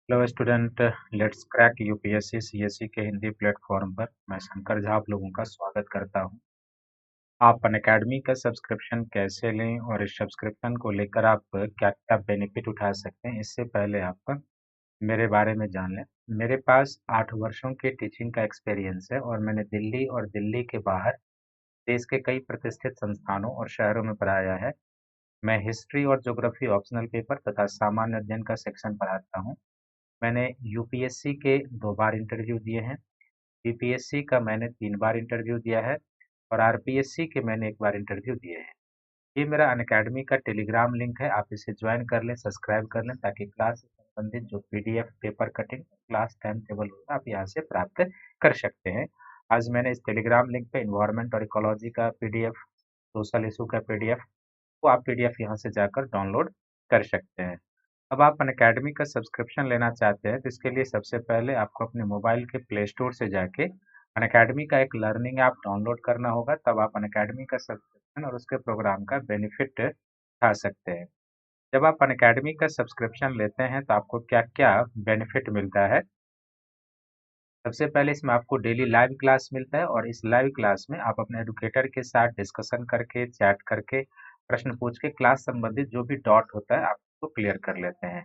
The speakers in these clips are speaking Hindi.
Hello student. Let's crack UPSC CSC के हिंदी प्लेटफॉर्म पर मैं शंकर झा आप लोगों का स्वागत करता हूं। आप अनअकैडमी का सब्सक्रिप्शन कैसे लें और इस सब्सक्रिप्शन को लेकर आप क्या क्या बेनिफिट उठा सकते हैं, इससे पहले आप मेरे बारे में जान लें। मेरे पास 8 वर्षों के टीचिंग का एक्सपीरियंस है और मैंने दिल्ली और दिल्ली के बाहर देश के कई प्रतिष्ठित संस्थानों और शहरों में पढ़ाया है। मैं हिस्ट्री और ज्योग्राफी ऑप्शनल पेपर तथा सामान्य अध्ययन का सेक्शन पढ़ाता हूँ। मैंने यूपीएससी के 2 बार इंटरव्यू दिए हैं, बीपीएससी का मैंने 3 बार इंटरव्यू दिया है और आरपीएससी के मैंने 1 बार इंटरव्यू दिए हैं। ये मेरा अनअकैडमी का टेलीग्राम लिंक है, आप इसे ज्वाइन कर लें, सब्सक्राइब कर लें ताकि क्लास से संबंधित जो PDF, paper cutting, class time table होगा आप यहाँ से प्राप्त कर सकते हैं। आज मैंने इस टेलीग्राम लिंक पे इन्वायरमेंट और इकोलॉजी का पीडीएफ, सोशल इशू का पीडीएफ, वो आप पीडीएफ यहाँ से जाकर डाउनलोड कर सकते हैं। अब आप अनअकैडमी का सब्सक्रिप्शन लेना चाहते हैं तो इसके लिए सबसे पहले आपको अपने मोबाइल के प्ले स्टोर से जाके अनअकैडमी का एक लर्निंग ऐप डाउनलोड करना होगा, तब आप अनअकैडमी का सब्सक्रिप्शन और उसके प्रोग्राम का बेनिफिट उठा सकते हैं। जब आप अनअकैडमी का सब्सक्रिप्शन लेते हैं तो आपको क्या क्या बेनिफिट मिलता है। सबसे पहले इसमें आपको डेली लाइव क्लास मिलता है और इस लाइव क्लास में आप अपने एडुकेटर के साथ डिस्कशन करके, चैट करके, प्रश्न पूछ के क्लास संबंधित जो भी डाउट होता है आप उसको क्लियर कर लेते हैं।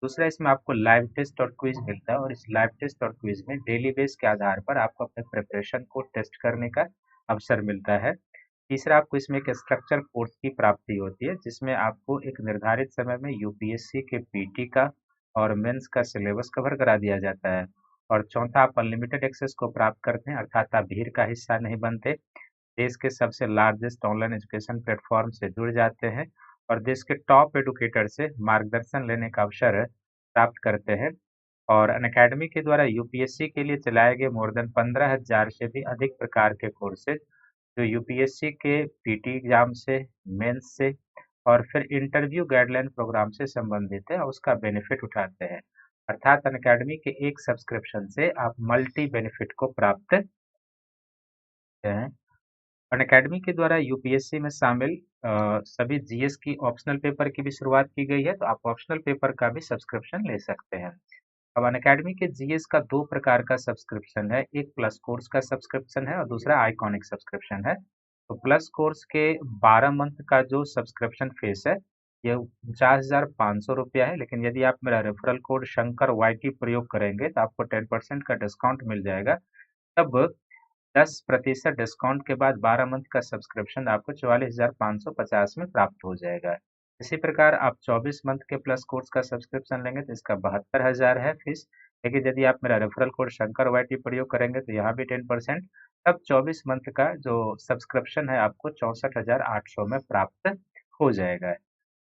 दूसरा, इसमें आपको लाइव टेस्ट और क्विज मिलता है और इस लाइव टेस्ट और क्विज में डेली बेस के आधार पर आपको अपने प्रिपरेशन को टेस्ट करने का अवसर मिलता है। तीसरा, आपको इसमें एक स्ट्रक्चर कोर्स की प्राप्ति होती है जिसमें आपको एक निर्धारित समय में यूपीएससी के पीटी का और मेंस का सिलेबस कवर करा दिया जाता है। और चौथा, आप अनलिमिटेड एक्सेस को प्राप्त करते हैं, अर्थात आप भीड़ का हिस्सा नहीं बनते, देश के सबसे लार्जेस्ट ऑनलाइन एजुकेशन प्लेटफॉर्म से जुड़ जाते हैं और देश के टॉप एडुकेटर से मार्गदर्शन लेने का अवसर प्राप्त करते हैं। और अनअकैडमी के द्वारा यूपीएससी के लिए चलाए गए मोर देन 15,000 से भी अधिक प्रकार के कोर्सेज जो यूपीएससी के पीटी एग्जाम से, मेंस से और फिर इंटरव्यू गाइडलाइन प्रोग्राम से संबंधित है, उसका बेनिफिट उठाते हैं। अर्थात अनअकैडमी के एक सब्सक्रिप्शन से आप मल्टी बेनिफिट को प्राप्त करते हैं। अनअकैडमी के द्वारा यूपीएससी में शामिल सभी जीएस की ऑप्शनल पेपर की भी शुरुआत की गई है, तो आप ऑप्शनल पेपर का भी सब्सक्रिप्शन ले सकते हैं। अब अनअकैडमी के जीएस का 2 प्रकार का सब्सक्रिप्शन है, एक प्लस कोर्स का सब्सक्रिप्शन है और दूसरा आइकॉनिक सब्सक्रिप्शन है। तो प्लस कोर्स के 12 मंथ का जो सब्सक्रिप्शन फीस है ये 49,500 रुपया है, लेकिन यदि आप मेरा रेफरल कोड शंकर वाईटी प्रयोग करेंगे तो आपको 10% का डिस्काउंट मिल जाएगा। तब 10% डिस्काउंट के बाद 12 मंथ का सब्सक्रिप्शन आपको 44,550 में प्राप्त हो जाएगा। इसी प्रकार आप 24 मंथ के प्लस कोर्स का सब्सक्रिप्शन लेंगे तो इसका 72,000 है फीस, लेकिन यदि आप मेरा रेफरल कोड शंकर वाईटी प्रयोग करेंगे तो यहाँ भी 10%, तब 24 मंथ का जो सब्सक्रिप्शन है आपको 64,800 में प्राप्त हो जाएगा।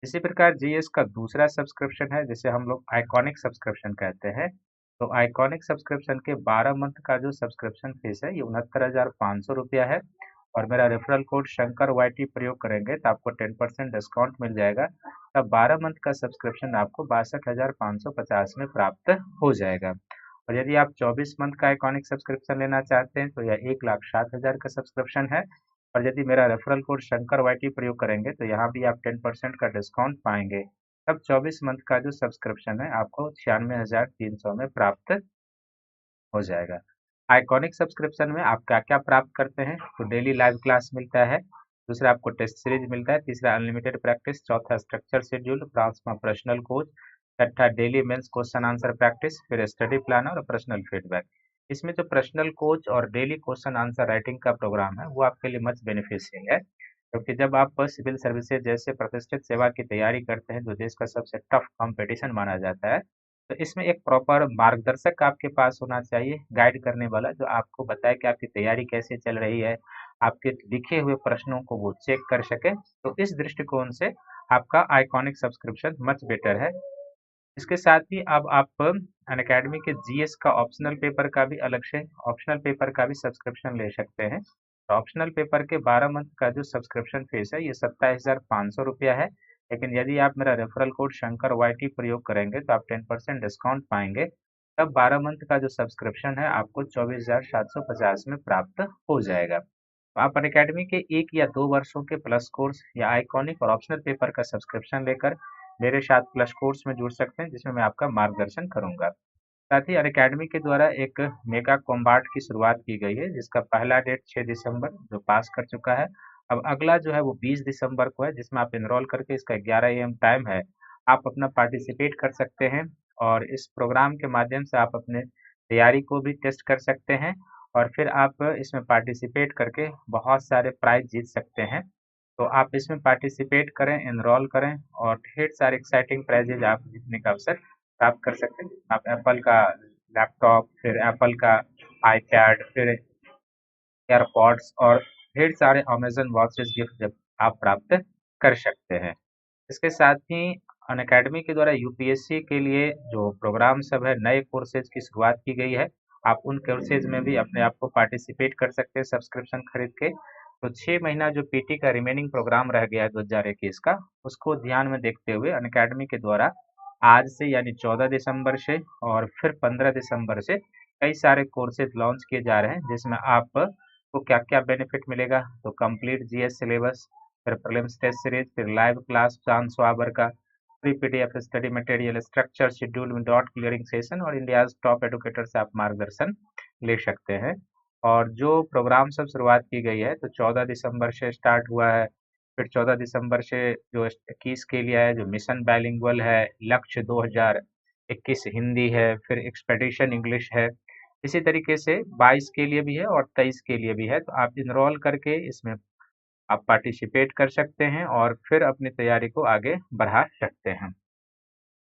इसी प्रकार जीएस का दूसरा सब्सक्रिप्शन है जिसे हम लोग आइकॉनिक सब्सक्रिप्शन कहते हैं। तो आइकॉनिक सब्सक्रिप्शन के 12 मंथ का जो सब्सक्रिप्शन फीस है ये 69,500 रुपया है और मेरा रेफरल कोड शंकर वाईटी प्रयोग करेंगे तो आपको 10% डिस्काउंट मिल जाएगा। तब 12 मंथ का सब्सक्रिप्शन आपको 62,550 में प्राप्त हो जाएगा। और यदि आप 24 मंथ का आइकॉनिक सब्सक्रिप्शन लेना चाहते हैं तो यह 1,07,000 का सब्सक्रिप्शन है और यदि मेरा रेफरल कोड शंकर वाईटी प्रयोग करेंगे तो यहाँ भी आप 10% का डिस्काउंट पाएंगे। तब 24 मंथ का जो सब्सक्रिप्शन है आपको 96,300 में प्राप्त हो जाएगा। आइकॉनिक सब्सक्रिप्शन में आप क्या-क्या प्राप्त करते हैं? तो डेली लाइव क्लास मिलता है, दूसरा आपको टेस्ट सीरीज मिलता है, तीसरा अनलिमिटेड प्रैक्टिस, चौथा स्ट्रक्चर शेड्यूल, पांचवा पर्सनल कोच, छठा daily mains question answer practice, फिर स्टडी प्लानर और पर्सनल फीडबैक। इसमें जो पर्सनल कोच और डेली क्वेश्चन आंसर राइटिंग का प्रोग्राम है वो आपके लिए मच बेनिफिशियल है, क्योंकि जब आप सिविल सर्विसेज जैसे प्रतिष्ठित सेवा की तैयारी करते हैं जो देश का सबसे टफ कंपटीशन माना जाता है, तो इसमें एक प्रॉपर मार्गदर्शक आपके पास होना चाहिए, गाइड करने वाला जो आपको बताए कि आपकी तैयारी कैसे चल रही है, आपके लिखे हुए प्रश्नों को वो चेक कर सके। तो इस दृष्टिकोण से आपका आइकॉनिक सब्सक्रिप्शन मच बेटर है। इसके साथ ही अब आप अनअकैडमी के जीएस का ऑप्शनल पेपर का भी अलग से ऑप्शनल पेपर का भी सब्सक्रिप्शन ले सकते हैं। तो ऑप्शनल पेपर के 12 मंथ का जो सब्सक्रिप्शन फीस है ये 27,500 रुपया है, लेकिन यदि आप मेरा रेफरल कोड शंकर वाईटी प्रयोग करेंगे तो आप 10% डिस्काउंट पाएंगे। तब 12 मंथ का जो सब्सक्रिप्शन है आपको 24,750 में प्राप्त हो जाएगा। तो आप अनअकैडमी के 1 या 2 वर्षों के प्लस कोर्स या आइकॉनिक और ऑप्शनल पेपर का सब्सक्रिप्शन लेकर मेरे साथ प्लस कोर्स में जुड़ सकते हैं, जिसमें मैं आपका मार्गदर्शन करूंगा। साथ ही अनअकैडमी के द्वारा एक मेगा कॉम्बाट की शुरुआत की गई है, जिसका पहला डेट 6 दिसंबर जो पास कर चुका है। अब अगला जो है वो 20 दिसंबर को है, जिसमें आप इनरोल करके, इसका 11 AM टाइम है, आप अपना पार्टिसिपेट कर सकते हैं। और इस प्रोग्राम के माध्यम से आप अपने तैयारी को भी टेस्ट कर सकते हैं, और फिर आप इसमें पार्टिसिपेट करके बहुत सारे प्राइज जीत सकते हैं। तो आप इसमें पार्टिसिपेट करें, एनरोल करें, और ढेर सारे एक्साइटिंग प्राइजेज आप जीतने का अवसर प्राप्त कर सकते हैं। आप एप्पल का लैपटॉप, फिर एप्पल का आईपैड, फिर एयरपॉड्स और ढेर सारे अमेजन वॉचेस गिफ्ट जब आप प्राप्त कर सकते हैं। इसके साथ ही अनअकैडमी के द्वारा यूपीएससी के लिए जो प्रोग्राम सब है, नए कोर्सेज की शुरुआत की गई है। आप उन कोर्सेज में भी अपने आप को पार्टिसिपेट कर सकते हैं सब्सक्रिप्शन खरीद के। तो 6 महीना जो पीटी का रिमेनिंग प्रोग्राम रह गया है 2021 का, उसको ध्यान में देखते हुए अनअकैडमी के द्वारा आज से यानी 14 दिसंबर से और फिर 15 दिसंबर से कई सारे कोर्सेज लॉन्च किए जा रहे हैं, जिसमें आप को क्या क्या बेनिफिट मिलेगा। तो कंप्लीट जीएस सिलेबस, फिर प्रीलिम्स टेस्ट सीरीज, फिर लाइव क्लास चांद स्वाबर का, free PDF study material, structure schedule में डॉट क्लियरिंग सेशन, और इंडिया टॉप एडुकेटर से आप मार्गदर्शन ले सकते हैं। और जो प्रोग्राम सब शुरुआत की गई है, तो 14 दिसंबर से स्टार्ट हुआ है। फिर 14 दिसंबर से जो 21 के लिए है, जो मिशन बाइलिंगुअल है, लक्ष्य 2021 हिंदी है, फिर एक्सपेडिशन इंग्लिश है। इसी तरीके से 22 के लिए भी है और 23 के लिए भी है। तो आप इनरोल करके इसमें आप पार्टिसिपेट कर सकते हैं और फिर अपनी तैयारी को आगे बढ़ा सकते हैं।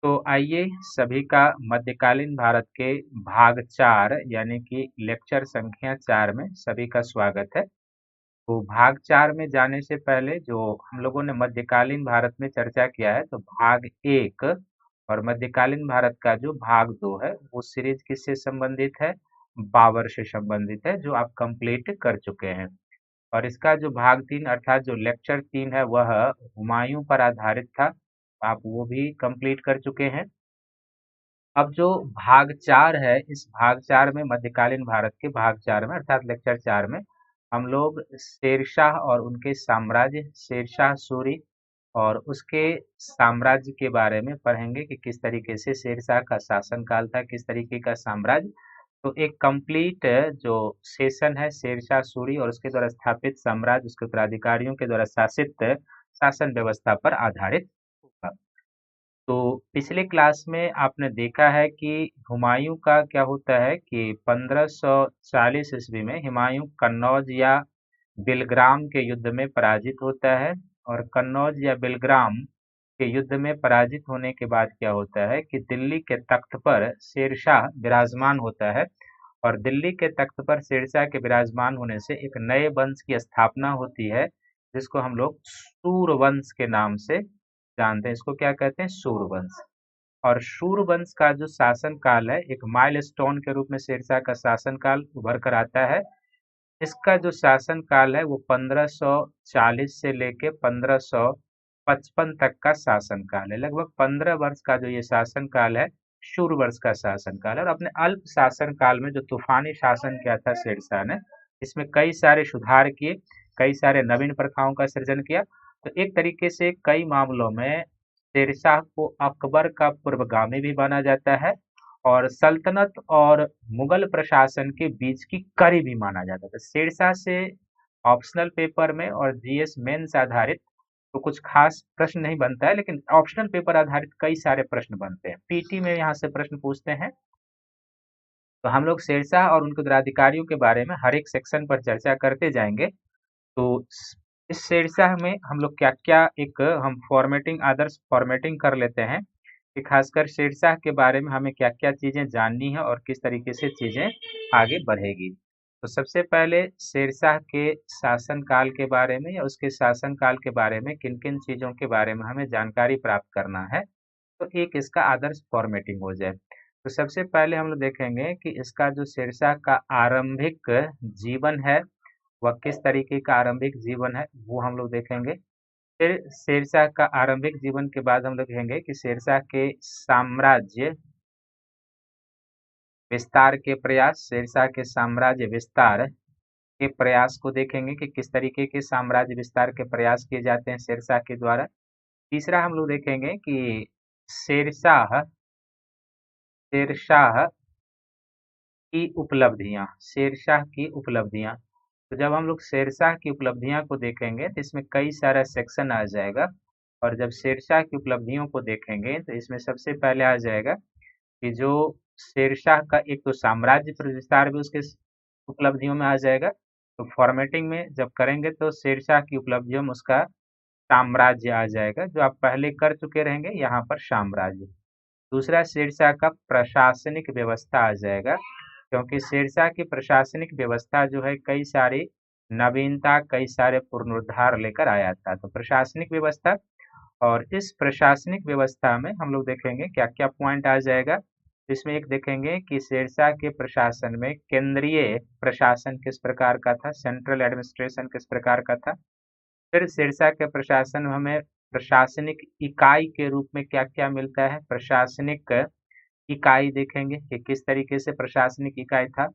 तो आइए, सभी का मध्यकालीन भारत के भाग 4 यानी कि लेक्चर संख्या 4 में सभी का स्वागत है। तो भाग 4 में जाने से पहले जो हम लोगों ने मध्यकालीन भारत में चर्चा किया है, तो भाग 1 और मध्यकालीन भारत का जो भाग 2 है, वो सीरीज किससे संबंधित है? बाबर से संबंधित है, जो आप कंप्लीट कर चुके हैं। और इसका जो भाग 3 अर्थात जो लेक्चर 3 है, वह हुमायूं पर आधारित था, आप वो भी कंप्लीट कर चुके हैं। अब जो भाग 4 है, इस भाग 4 में मध्यकालीन भारत के भाग 4 में अर्थात लेक्चर 4 में हम लोग शेरशाह और उनके साम्राज्य, शेरशाह सूरी और उसके साम्राज्य के बारे में पढ़ेंगे कि किस तरीके से शेरशाह का शासनकाल था, किस तरीके का साम्राज्य। तो एक कंप्लीट जो सेशन है शेरशाह सूरी और उसके द्वारा स्थापित साम्राज्य, उसके उत्तराधिकारियों के द्वारा शासित शासन व्यवस्था पर आधारित होगा। तो पिछले क्लास में आपने देखा है कि हुमायूं का क्या होता है कि 1540 ईस्वी में हुमायूं कन्नौज या बिलग्राम के युद्ध में पराजित होता है। और कन्नौज या बिलग्राम के युद्ध में पराजित होने के बाद क्या होता है कि दिल्ली के तख्त पर शेरशाह विराजमान होता है। और दिल्ली के तख्त पर शेरशाह के विराजमान होने से एक नए वंश की स्थापना होती है, जिसको हम लोग सूरवंश के नाम से जानते हैं। इसको क्या कहते हैं? सूरवंश। और सूरवंश का जो शासन काल है, एक माइलस्टोन के रूप में शेरशाह का शासन काल उभर कर आता है। इसका जो शासन काल है वो 1540 से लेके 1555 तक का शासन काल है। लगभग 15 वर्ष का जो ये शासन काल है, सूरवर्ष का शासन काल है। और अपने अल्प शासन काल में जो तूफानी शासन किया था शेरशाह ने, इसमें कई सारे सुधार किए, कई सारे नवीन प्रथाओं का सृजन किया। तो एक तरीके से कई मामलों में शेरशाह को अकबर का पूर्वगामी भी माना जाता है और सल्तनत और मुगल प्रशासन के बीच की कड़ी भी माना जाता था। शेरशाह से ऑप्शनल पेपर में और जीएस मेंस आधारित तो कुछ खास प्रश्न नहीं बनता है, लेकिन ऑप्शनल पेपर आधारित कई सारे प्रश्न बनते हैं। पीटी में यहाँ से प्रश्न पूछते हैं। तो हम लोग शेरशाह और उनके उत्तराधिकारियों के बारे में हर एक सेक्शन पर चर्चा करते जाएंगे। तो इस शेरशाह में हम लोग क्या क्या एक हम फॉर्मेटिंग, आदर्श फॉर्मेटिंग कर लेते हैं कि खासकर शेरशाह के बारे में हमें क्या क्या चीजें जाननी है और किस तरीके से चीजें आगे बढ़ेगी। तो सबसे पहले शेरशाह के शासनकाल के बारे में या उसके शासनकाल के बारे में किन किन चीजों के बारे में हमें जानकारी प्राप्त करना है, तो एक इसका आदर्श फॉर्मेटिंग हो जाए। तो सबसे पहले हम लोग देखेंगे कि इसका जो शेरशाह का आरंभिक जीवन है, वह किस तरीके का आरंभिक जीवन है, वो हम लोग देखेंगे। फिर शेरशाह का आरंभिक जीवन के बाद हम लोग देखेंगे कि शेरशाह के साम्राज्य विस्तार के प्रयास, शेरशाह के साम्राज्य विस्तार के प्रयास को देखेंगे कि किस तरीके के साम्राज्य विस्तार के प्रयास किए जाते हैं शेरशाह के द्वारा। तीसरा हम लोग देखेंगे कि शेरशाह शेरशाह की उपलब्धियां, शेरशाह की उपलब्धियां। तो जब हम लोग शेरशाह की उपलब्धियां को देखेंगे तो इसमें कई सारा सेक्शन आ जाएगा। और जब शेरशाह की उपलब्धियों को देखेंगे तो इसमें सबसे पहले आ जाएगा कि जो शेरशाह का एक तो साम्राज्य पर विस्तार भी उसके उपलब्धियों में आ जाएगा। तो फॉर्मेटिंग में जब करेंगे तो शेरशाह की उपलब्धियों में उसका साम्राज्य आ जाएगा, जो आप पहले कर चुके रहेंगे यहाँ पर साम्राज्य। दूसरा शेरशाह का प्रशासनिक व्यवस्था आ जाएगा, क्योंकि शेरशाह की प्रशासनिक व्यवस्था जो है कई सारी नवीनता, कई सारे पुनरुद्धार लेकर आया था। तो प्रशासनिक व्यवस्था, और इस प्रशासनिक व्यवस्था में हम लोग देखेंगे क्या क्या पॉइंट आ जाएगा। इसमें एक देखेंगे कि शेरशाह के प्रशासन में केंद्रीय प्रशासन किस प्रकार का था, सेंट्रल एडमिनिस्ट्रेशन किस प्रकार का था। फिर सिरसा के प्रशासन में हमें प्रशासनिक इकाई के रूप में क्या क्या मिलता है, प्रशासनिक इकाई देखेंगे कि किस तरीके से प्रशासनिक इकाई था।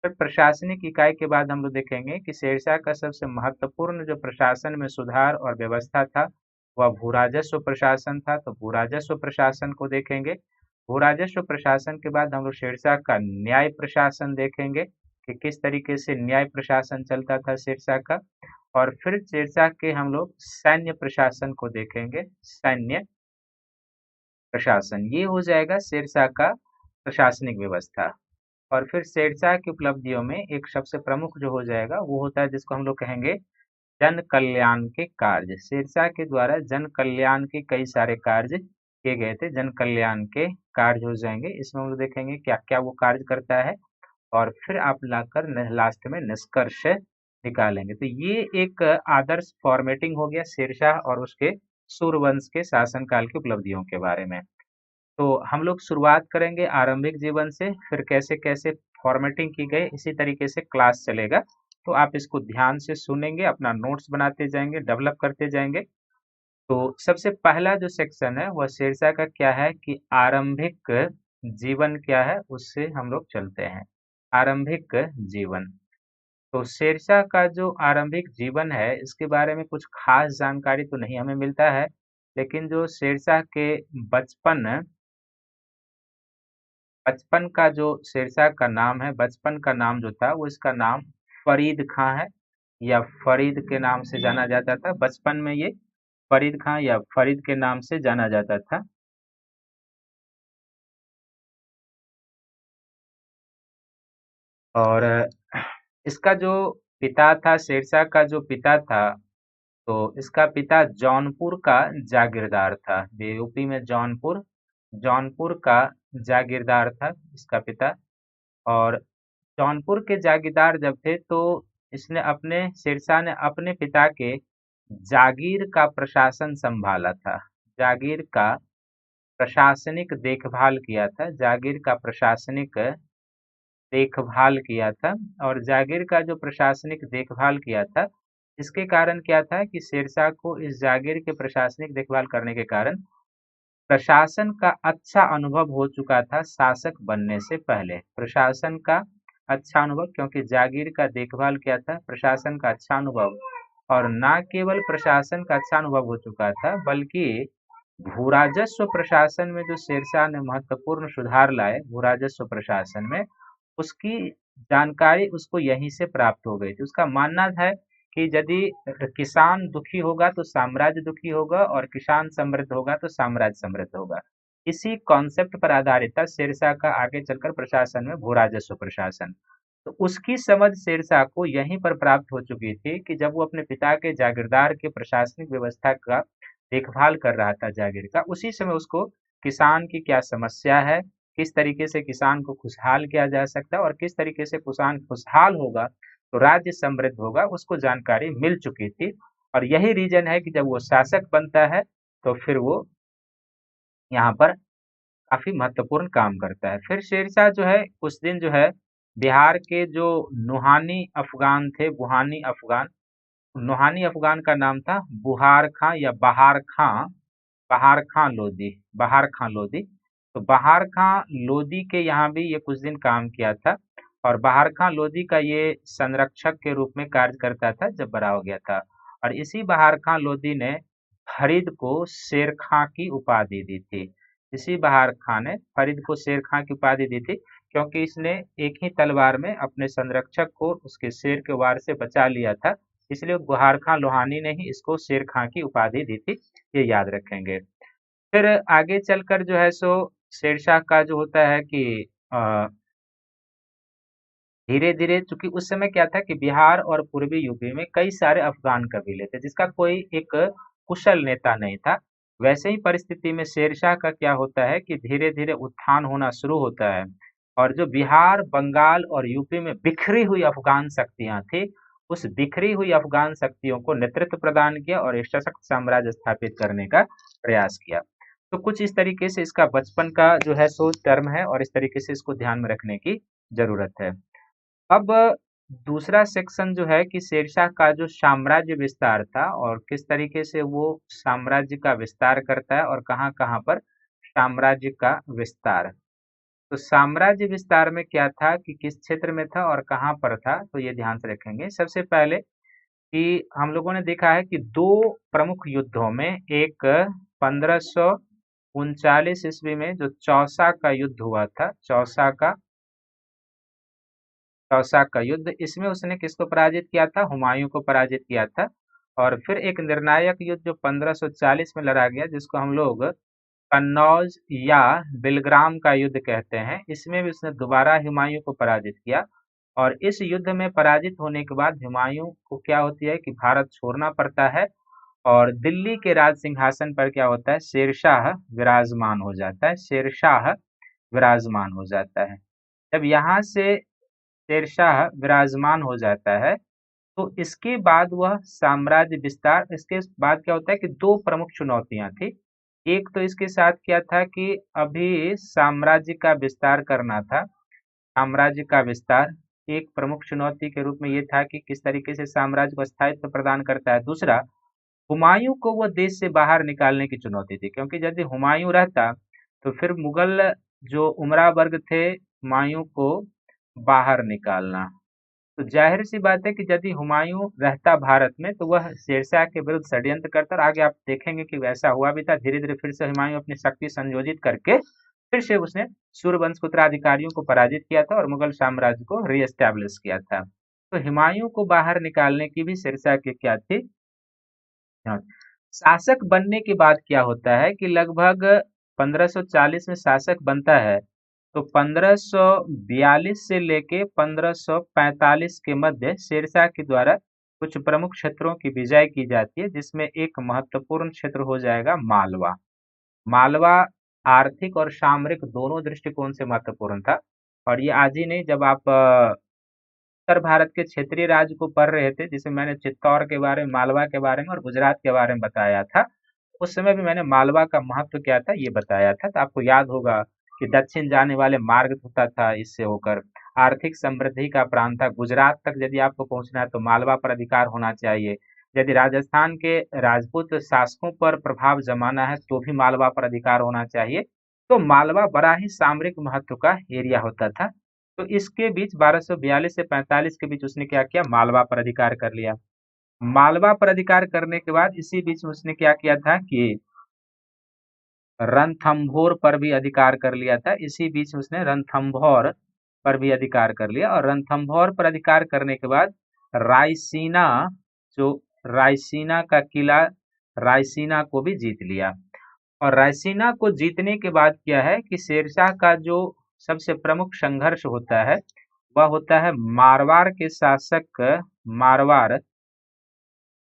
फिर प्रशासनिक इकाई के बाद हम लोग देखेंगे कि शेरशाह का सबसे महत्वपूर्ण जो प्रशासन में सुधार और व्यवस्था था वह भू राजस्व प्रशासन था। तो भू राजस्व प्रशासन को देखेंगे। भू राजस्व प्रशासन के बाद हम लोग शेरशाह का न्याय प्रशासन देखेंगे कि किस तरीके से न्याय प्रशासन चलता था शेरशाह का। और फिर शेरशाह के हम लोग सैन्य प्रशासन को देखेंगे, सैन्य प्रशासन। ये हो जाएगा शेरशाह का प्रशासनिक व्यवस्था। और फिर शेरशाह की उपलब्धियों में एक सबसे प्रमुख जो हो जाएगा वो होता है जिसको हम लोग कहेंगे जन कल्याण के कार्य। शेरशाह के द्वारा जन कल्याण के कई सारे कार्य किए गए थे, जन कल्याण के कार्य हो जाएंगे। इसमें हम लोग देखेंगे क्या क्या वो कार्य करता है, और फिर आप लाकर लास्ट में निष्कर्ष निकालेंगे। तो ये एक आदर्श फॉर्मेटिंग हो गया शेरशाह और उसके सूर्यवंश के शासनकाल की उपलब्धियों के बारे में। तो हम लोग शुरुआत करेंगे आरंभिक जीवन से, फिर कैसे कैसे फॉर्मेटिंग की गई, इसी तरीके से क्लास चलेगा। तो आप इसको ध्यान से सुनेंगे, अपना नोट्स बनाते जाएंगे, डेवलप करते जाएंगे। तो सबसे पहला जो सेक्शन है वह शेरशाह का क्या है कि आरंभिक जीवन क्या है, उससे हम लोग चलते हैं। आरंभिक जीवन। तो शेरशाह का जो आरंभिक जीवन है इसके बारे में कुछ खास जानकारी तो नहीं हमें मिलता है, लेकिन जो शेरशाह के बचपन बचपन का जो शेरशाह का नाम है, बचपन का नाम जो था वो इसका नाम फरीद खां है, या फरीद के नाम से जाना जाता था। बचपन में ये फरीद खां या फरीद के नाम से जाना जाता था। और इसका जो पिता था, शेरशाह का जो पिता था, तो इसका पिता जौनपुर का जागीरदार था। ये यूपी में जौनपुर जौनपुर का जागीरदार था इसका पिता। और जौनपुर के जागीरदार जब थे तो इसने अपने शेरशाह ने अपने पिता के जागीर का प्रशासन संभाला था। जागीर का प्रशासनिक देखभाल किया था, जागीर का प्रशासनिक देखभाल किया था। और जागीर का जो प्रशासनिक देखभाल किया था, इसके कारण क्या था कि शेरशाह को इस जागीर के प्रशासनिक देखभाल करने के कारण प्रशासन का अच्छा अनुभव हो चुका था शासक बनने से पहले। प्रशासन का अच्छा अनुभव, क्योंकि जागीर का देखभाल किया था, प्रशासन का अच्छा अनुभव। और न केवल प्रशासन का अच्छा अनुभव हो चुका था, बल्कि भूराजस्व प्रशासन में जो शेरशाह ने महत्वपूर्ण सुधार लाए भूराजस्व प्रशासन में, उसकी जानकारी उसको यहीं से प्राप्त हो गई थी। उसका मानना है कि यदि किसान दुखी होगा तो साम्राज्य दुखी होगा, और किसान समृद्ध होगा तो साम्राज्य समृद्ध होगा। इसी कॉन्सेप्ट पर आधारित था शेरशाह का आगे चलकर प्रशासन में भूराजस्व प्रशासन। तो उसकी समझ शेरशाह को यहीं पर प्राप्त हो चुकी थी कि जब वो अपने पिता के जागीरदार के प्रशासनिक व्यवस्था का देखभाल कर रहा था जागीर का, उसी समय उसको किसान की क्या समस्या है, किस तरीके से किसान को खुशहाल किया जा सकता है, और किस तरीके से किसान खुशहाल होगा तो राज्य समृद्ध होगा, उसको जानकारी मिल चुकी थी। और यही रीजन है कि जब वो शासक बनता है तो फिर वो यहाँ पर काफी महत्वपूर्ण काम करता है। फिर शेरशाह जो है उस दिन जो है बिहार के जो नुहानी अफगान थे, बुहानी अफगान, नुहानी अफगान का नाम था बुहार खां या बहार खां लोधी, बहार खां लोधी। तो बहार खां लोधी के यहाँ भी ये कुछ दिन काम किया था। और बहार खां लोधी का ये संरक्षक के रूप में कार्य करता था जब बड़ा हो गया था। और इसी बहार खां लोधी ने फरीद को शेर खां की उपाधि दी थी। इसी बहार खां ने फरीद को शेर खां की उपाधि दी थी क्योंकि इसने एक ही तलवार में अपने संरक्षक को उसके शेर के वार से बचा लिया था। इसलिए गुहार खां लोहानी ने ही इसको शेर खां की उपाधि दी थी। ये याद रखेंगे। फिर आगे चलकर जो है सो शेरशाह का जो होता है कि धीरे धीरे, चूंकि उस समय क्या था कि बिहार और पूर्वी यूपी में कई सारे अफगान कबीले थे जिसका कोई एक कुशल नेता नहीं था। वैसे ही परिस्थिति में शेरशाह का क्या होता है कि धीरे धीरे उत्थान होना शुरू होता है और जो बिहार, बंगाल और यूपी में बिखरी हुई अफगान शक्तियां थी, उस बिखरी हुई अफगान शक्तियों को नेतृत्व प्रदान किया और एक सशक्त साम्राज्य स्थापित करने का प्रयास किया। तो कुछ इस तरीके से इसका बचपन का जो है सो टर्म है और इस तरीके से इसको ध्यान में रखने की जरूरत है। अब दूसरा सेक्शन जो है कि शेरशाह का जो साम्राज्य विस्तार था और किस तरीके से वो साम्राज्य का विस्तार करता है और कहाँ-कहाँ पर साम्राज्य का विस्तार। तो साम्राज्य विस्तार में क्या था कि किस क्षेत्र में था और कहाँ पर था, तो ये ध्यान से रखेंगे। सबसे पहले कि हम लोगों ने देखा है कि दो प्रमुख युद्धों में, एक 1539 ईस्वी में जो चौसा का युद्ध हुआ था, चौसा का युद्ध, इसमें उसने किसको पराजित किया था? हुमायूं को पराजित किया था। और फिर एक निर्णायक युद्ध जो 1540 में लड़ा गया जिसको हम लोग कन्नौज या बिलग्राम का युद्ध कहते हैं, इसमें भी उसने दोबारा हुमायूं को पराजित किया। और इस युद्ध में पराजित होने के बाद हुमायूं को क्या होती है कि भारत छोड़ना पड़ता है और दिल्ली के राज सिंहासन पर क्या होता है? शेरशाह विराजमान हो जाता है। शेरशाह विराजमान हो जाता है। जब यहाँ से शेरशाह विराजमान हो जाता है तो इसके बाद वह साम्राज्य विस्तार, इसके बाद क्या होता है कि दो प्रमुख चुनौतियां थी। एक तो इसके साथ क्या था कि अभी साम्राज्य का विस्तार करना था। साम्राज्य का विस्तार एक प्रमुख चुनौती के रूप में ये था कि किस तरीके से साम्राज्य को स्थायित्व प्रदान करता है। दूसरा, हुमायूं को वह देश से बाहर निकालने की चुनौती थी क्योंकि यदि हुमायूं रहता तो फिर मुगल जो उमरा वर्ग थे, हुमायूं को बाहर निकालना। तो जाहिर सी बात है कि यदि हुमायूं रहता भारत में तो वह शेरशाह के विरुद्ध षड्यंत्र करता और आगे आप देखेंगे कि वैसा हुआ भी था। धीरे धीरे फिर से हुमायूं अपनी शक्ति संयोजित करके फिर से उसने सूर्यवंश के उत्तराधिकारियों को पराजित किया था और मुगल साम्राज्य को रीएस्टैब्लिश किया था। तो हुमायूं को बाहर निकालने की भी शेरशाह की क्या थी? हाँ। शासक बनने के बाद क्या होता है कि लगभग 1540 में शासक बनता है तो 1542 से लेके 1545 के मध्य शेरशाह के द्वारा कुछ प्रमुख क्षेत्रों की विजय की जाती है जिसमें एक महत्वपूर्ण क्षेत्र हो जाएगा मालवा। मालवा आर्थिक और सामरिक दोनों दृष्टिकोण से महत्वपूर्ण था। और ये आज ही नहीं, जब आप उत्तर भारत के क्षेत्रीय राज्य को पढ़ रहे थे, जिसे मैंने चित्तौड़ के बारे में, मालवा के बारे में और गुजरात के बारे में बताया था, उस समय भी मैंने मालवा का महत्व क्या था ये बताया था। तो आपको याद होगा कि दक्षिण जाने वाले मार्ग होता था इससे होकर, आर्थिक समृद्धि का प्रांत था। गुजरात तक यदि आपको पहुंचना है तो मालवा पर अधिकार होना चाहिए। यदि राजस्थान के राजपूत शासकों पर प्रभाव जमाना है तो भी मालवा पर अधिकार होना चाहिए। तो मालवा बड़ा ही सामरिक महत्व का एरिया होता था। तो इसके बीच 1242 से 45 के बीच उसने क्या किया? मालवा पर अधिकार कर लिया। मालवा पर अधिकार करने के बाद इसी बीच में उसने क्या किया था कि रणथंभौर पर भी अधिकार कर लिया था। इसी बीच में उसने रणथंभौर पर भी अधिकार कर लिया और रणथंभौर पर अधिकार करने के बाद रायसीना, जो रायसीना का किला, रायसीना को भी जीत लिया। और रायसीना को जीतने के बाद क्या है कि शेरशाह का जो सबसे प्रमुख संघर्ष होता है वह होता है मारवाड़ के शासक, मारवाड़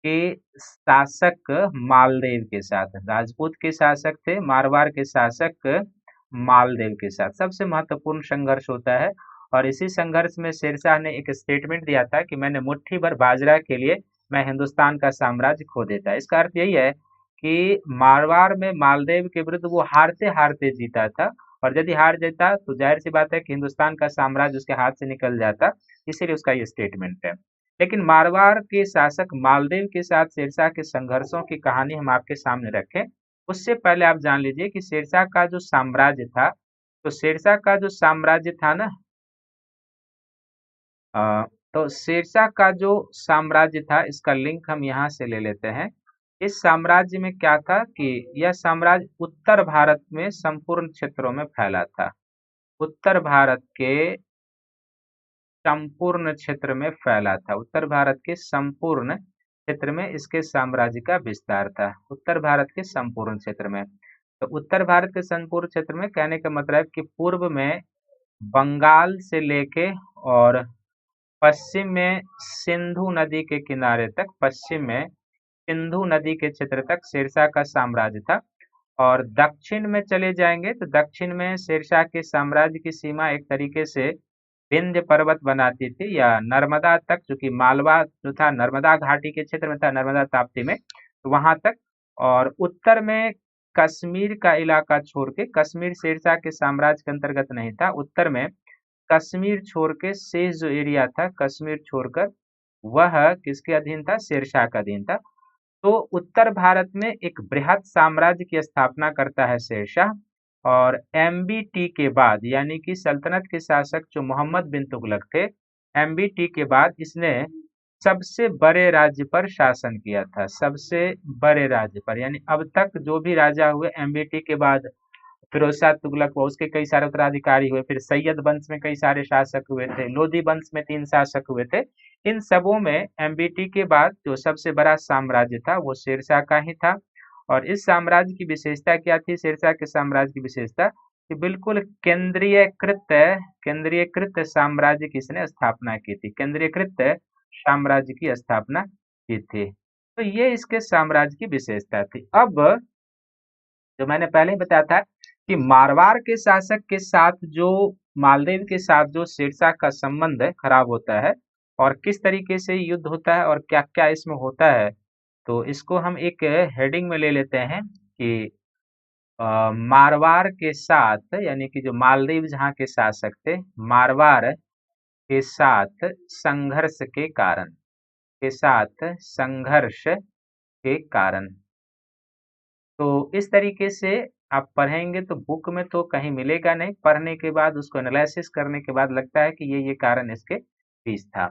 के शासक मालदेव के साथ। राजपूत के शासक थे, मारवाड़ के शासक मालदेव के साथ सबसे महत्वपूर्ण संघर्ष होता है। और इसी संघर्ष में शेरशाह ने एक स्टेटमेंट दिया था कि मैंने मुट्ठी भर बाजरा के लिए मैं हिंदुस्तान का साम्राज्य खो देता। इसका अर्थ यही है कि मारवाड़ में मालदेव के विरुद्ध वो हारते हारते जीता था और यदि हार जाता तो जाहिर सी बात है कि हिंदुस्तान का साम्राज्य उसके हाथ से निकल जाता। इसीलिए उसका ये स्टेटमेंट है। लेकिन मारवाड़ के शासक मालदेव के साथ शेरशाह के संघर्षों की कहानी हम आपके सामने रखें, उससे पहले आप जान लीजिए कि शेरशाह का जो साम्राज्य था, तो शेरशाह का जो साम्राज्य था ना, तो शेरशाह का जो साम्राज्य था इसका लिंक हम यहाँ से ले लेते हैं। इस साम्राज्य में क्या था कि यह साम्राज्य उत्तर भारत में संपूर्ण क्षेत्रों में फैला था। उत्तर भारत के संपूर्ण क्षेत्र में फैला था। उत्तर भारत के संपूर्ण क्षेत्र में इसके साम्राज्य का विस्तार था। उत्तर भारत के संपूर्ण क्षेत्र में, तो उत्तर भारत के संपूर्ण क्षेत्र में कहने का मतलब कि पूर्व में बंगाल से लेके और पश्चिम में सिंधु नदी के किनारे तक, पश्चिम में सिंधु नदी के क्षेत्र तक शेरशाह का साम्राज्य था। और दक्षिण में चले जाएंगे तो दक्षिण में शेरशाह के साम्राज्य की सीमा एक तरीके से विंध्य पर्वत बनाती थी, या नर्मदा तक, जो कि मालवा जो था नर्मदा घाटी के क्षेत्र में था, नर्मदा ताप्ती में, तो वहां तक। और उत्तर में कश्मीर का इलाका छोड़ के, कश्मीर शेरशाह के साम्राज्य के अंतर्गत नहीं था, उत्तर में कश्मीर छोड़ के शेष जो एरिया था, कश्मीर छोड़कर, वह किसके अधीन था? शेरशाह का अधीन था। तो उत्तर भारत में एक बृहद साम्राज्य की स्थापना करता है शेरशाह। और एमबीटी के बाद, यानी कि सल्तनत के शासक जो मोहम्मद बिन तुगलक थे, एमबीटी के बाद इसने सबसे बड़े राज्य पर शासन किया था। सबसे बड़े राज्य पर, यानी अब तक जो भी राजा हुए एमबीटी के बाद, फिरोजशाह तुगलक हुआ, उसके कई सारे उत्तराधिकारी हुए, फिर सैयद वंश में कई सारे शासक हुए थे, लोधी वंश में 3 शासक हुए थे। इन सबों में एमबीटी के बाद जो सबसे बड़ा साम्राज्य था वो शेरशाह का ही था। और इस साम्राज्य की विशेषता क्या थी? शेरशाह के साम्राज्य की विशेषता कि बिल्कुल केंद्रीयकृत साम्राज्य की इसने स्थापना की थी। केंद्रीयकृत साम्राज्य की स्थापना की थी। तो ये इसके साम्राज्य की विशेषता थी। अब जो मैंने पहले ही बताया था कि मारवाड़ के शासक के साथ जो, मालदेव के साथ जो शेरशाह का संबंध खराब होता है, और किस तरीके से युद्ध होता है और क्या क्या इसमें होता है, तो इसको हम एक हेडिंग में ले लेते हैं कि मारवाड़ के साथ, यानी कि जो मालदीव जहाँ के शासक थे, मारवाड़ के साथ संघर्ष के कारण, के साथ संघर्ष के कारण। तो इस तरीके से आप पढ़ेंगे तो बुक में तो कहीं मिलेगा नहीं, पढ़ने के बाद उसको एनालिसिस करने के बाद लगता है कि ये कारण इसके पीछे था।